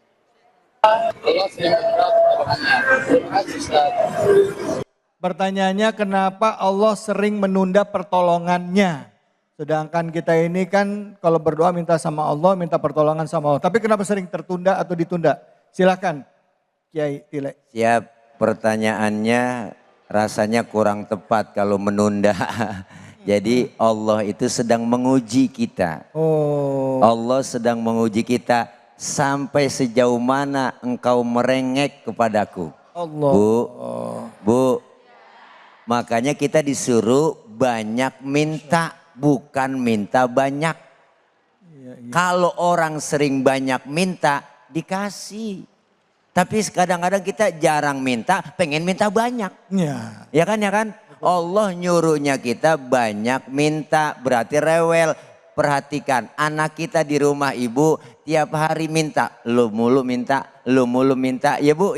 Pertanyaannya kenapa Allah sering menunda pertolongannya? Sedangkan kita ini kan kalau berdoa minta sama Allah, minta pertolongan sama Allah. Tapi kenapa sering tertunda atau ditunda? Silakan Kiai Tile. Siap, pertanyaannya rasanya kurang tepat kalau menunda. Jadi Allah itu sedang menguji kita. Oh, Allah sedang menguji kita sampai sejauh mana engkau merengek kepadaku. Allah. Bu, makanya kita disuruh banyak minta, bukan minta banyak. Kalau orang sering banyak minta, dikasih. Tapi kadang-kadang kita jarang minta, pengen minta banyak. Ya. Ya kan? Allah nyuruhnya kita banyak minta, berarti rewel. Perhatikan, anak kita di rumah ibu tiap hari minta. Lu mulu minta. Ya bu.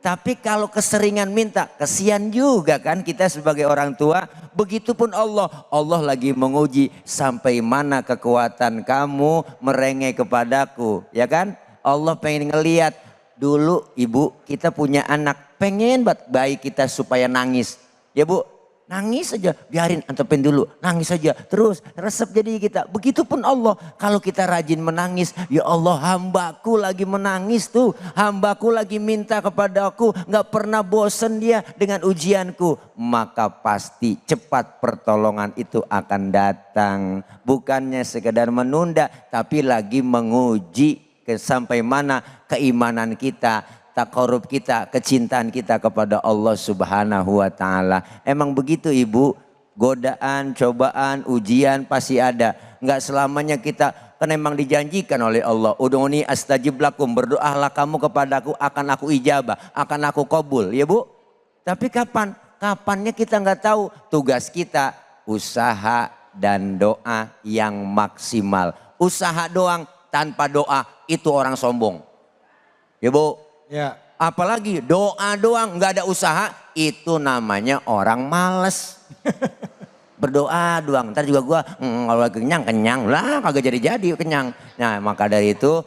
Tapi kalau keseringan minta, kesian juga kan kita sebagai orang tua. Begitupun Allah lagi menguji sampai mana kekuatan kamu merengek kepadaku. Ya kan? Allah pengen ngeliat. Dulu ibu kita punya anak pengen bayi kita supaya nangis. Ya bu, nangis saja, biarin antepin dulu, nangis saja, terus resep jadi kita. Begitupun Allah, kalau kita rajin menangis, ya Allah hambaku lagi menangis tuh, hambaku lagi minta kepadaku, nggak pernah bosen dia dengan ujianku. Maka pasti cepat pertolongan itu akan datang. Bukannya sekedar menunda, tapi lagi menguji sampai mana keimanan kita, takarub kita, kecintaan kita kepada Allah Subhanahu wa Ta'ala. Emang begitu ibu, godaan, cobaan, ujian pasti ada. Enggak selamanya kita Karena memang dijanjikan oleh Allah, ud'uni astajib lakum, berdoalah kamu kepadaku akan aku ijabah, akan aku kabul, ya Bu. Tapi kapan? Kapannya kita nggak tahu. Tugas kita usaha dan doa yang maksimal. Usaha doang tanpa doa itu orang sombong. Ya Bu. Ya. Apalagi doa doang nggak ada usaha, itu namanya orang males. Berdoa doang, ntar juga gua kalau kenyang lah, kagak jadi kenyang. Nah maka dari itu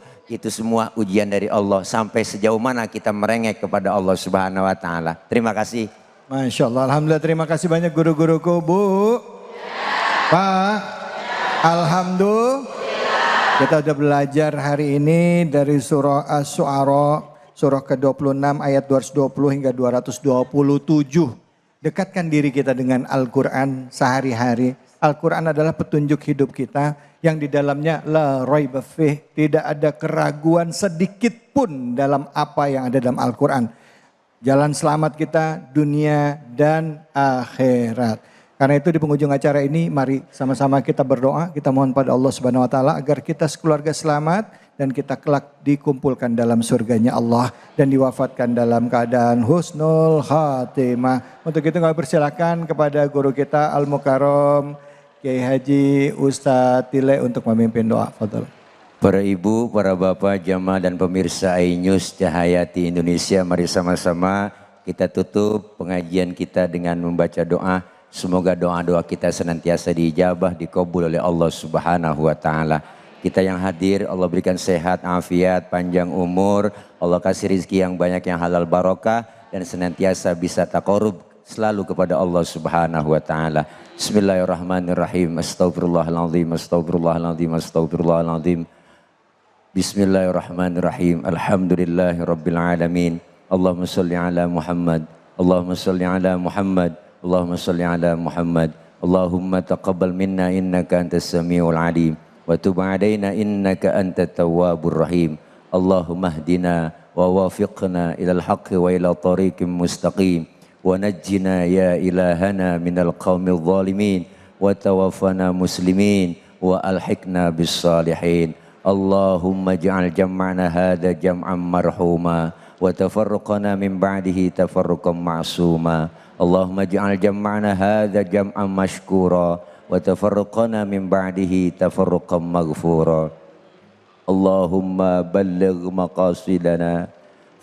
semua ujian dari Allah. Sampai sejauh mana kita merengek kepada Allah Subhanahu Wa Taala. Terima kasih. Masya Allah, Alhamdulillah, terima kasih banyak guru-guruku. Bu, Pak, Alhamdulillah. Kita udah belajar hari ini dari surah Asy-Syu'ara, surah ke-26 ayat 220 hingga 227. Dekatkan diri kita dengan Al-Quran sehari-hari. Al-Quran adalah petunjuk hidup kita yang di dalamnya la raiba fih, tidak ada keraguan sedikit pun dalam apa yang ada dalam Al-Quran. Jalan selamat kita dunia dan akhirat. Karena itu di penghujung acara ini mari sama-sama kita berdoa, kita mohon pada Allah Subhanahu Wa Taala agar kita sekeluarga selamat dan kita kelak dikumpulkan dalam surganya Allah dan diwafatkan dalam keadaan husnul khatimah. Untuk itu kami persilakan kepada guru kita Al-Mukarram Kiai Haji Ustadz Tile untuk memimpin doa. Fadhol. Para ibu, para bapak, jamaah dan pemirsa iNews Cahayati Indonesia, mari sama-sama kita tutup pengajian kita dengan membaca doa. Semoga doa-doa kita senantiasa diijabah, dikabul oleh Allah Subhanahu Wa Taala. Kita yang hadir, Allah berikan sehat, afiat, panjang umur. Allah kasih rizki yang banyak, yang halal barokah. Dan senantiasa bisa taqarrub selalu kepada Allah Subhanahu Wa Taala. Bismillahirrahmanirrahim. Astaghfirullahaladzim, astaghfirullahaladzim, astaghfirullahaladzim. Bismillahirrahmanirrahim. Alhamdulillahirabbil alamin. Allahumma shalli ala Muhammad. Allahumma shalli ala Muhammad. Allahumma shalli ala Muhammad. Allahumma taqabbal minna innaka antas samiul alim. Wa tub alaina innaka antat tawwabur rahim. Allahumma hdina wa wafiqna ilal haqqi wa ila tariqim mustaqim. Wa najjina ya ilahana minal qaumil zalimin. Wa tawaffana muslimin. Wa alhiqna bis salihin. Allahumma ja'al jam'ana hadha jam'an marhuma. Wa tafarruqana min ba'dihi tafarruqan ma'suma. Allahumma ja'al jam'ana hadha jam'an mashkura wa tafarruqana min ba'dihi tafarruqan maghfura. Allahumma balligh maqasidana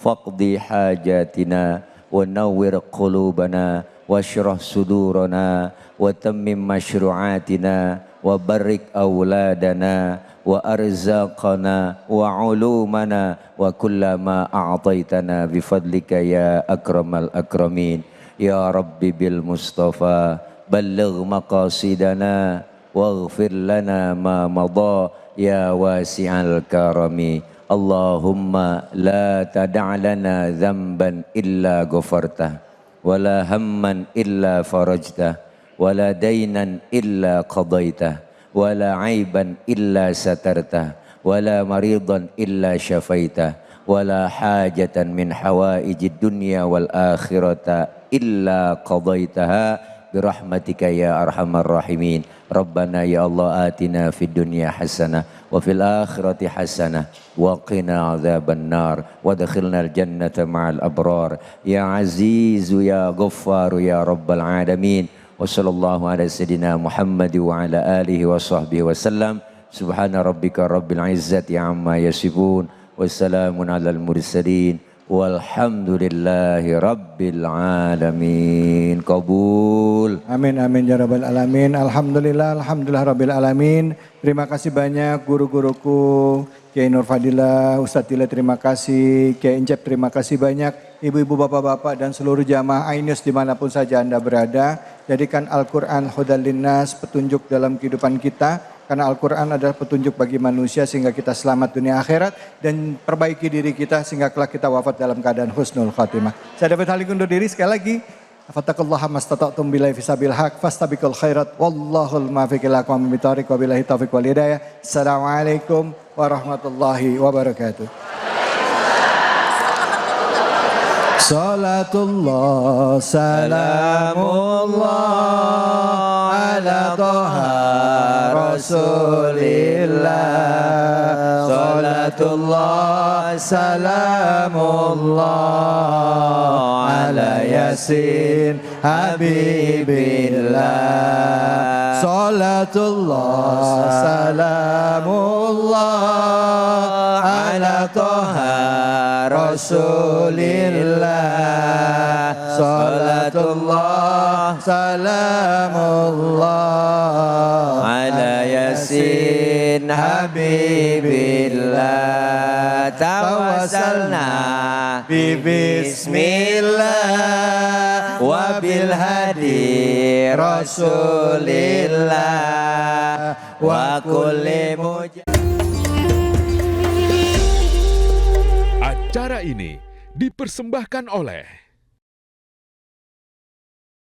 faqdi hajatina wa nawwir qulubana washrah sudurana wa tammim mashru'atina wa barik awladana wa arzaqana wa ulumana wa kullama a'taitana bifadlika ya akramal akramin. Ya Rabbi bil Mustafa balligh maqasidana waghfir lana ma madha ya wasi'al karami. Allahumma la tada' lana dhanban illa ghafartah wa la hamman illa farajtah wa la daynan illa qadaitah wa la aiban illa satartah wa la maridan illa syafaitah wa la hajatan min hawaijid dunya wal akhirata illa qadaitaha birahmatika ya arhamar rahimin. Rabbana ya Allah atina fid dunya hasanah wa fil akhirati hasanah wa qina adzaban nar wa adkhilnal jannata ma'al abrar ya azizu ya ghaffaru ya rabbal alamin. Wa sallallahu ala sayyidina Muhammad wa ala alihi wa sahbihi wa sallam. Subhana rabbika rabbil izzati amma yasifun wa salamun alal mursalin. Walhamdulillahi rabbil alamin. Qabul. Amin amin ya rabbal alamin. Alhamdulillah rabbil alamin. Terima kasih banyak guru-guruku, Kiai Nur Fadilah, Ustadz Tile terima kasih, Kiai Incep terima kasih banyak, ibu-ibu, bapak-bapak dan seluruh jamaah iNews dimanapun saja Anda berada. Jadikan Al-Quran hudal linnas, petunjuk dalam kehidupan kita. Karena Al-Quran adalah petunjuk bagi manusia sehingga kita selamat dunia akhirat. Dan perbaiki diri kita sehingga kelak kita wafat dalam keadaan husnul khatimah. Saya David Halik undur diri sekali lagi. Fattaqullaha mastata'tum billahi fisabil haq fastabiqul khairat wallahul muwaffiq ila aqwamit thoriq wa billahi taufiq wal hidayah. Assalamualaikum warahmatullahi wabarakatuh. Salatullah salamullah ala toha rasulillah. Salatullah salamullah ala yasin habibillah. Salatullah salamullah ala toha rasulillah. Salatullah salamullah ala yasin habibillah. Tawassalna bi bismillah wa bil hadi rasulillah wa kulli Acara ini dipersembahkan oleh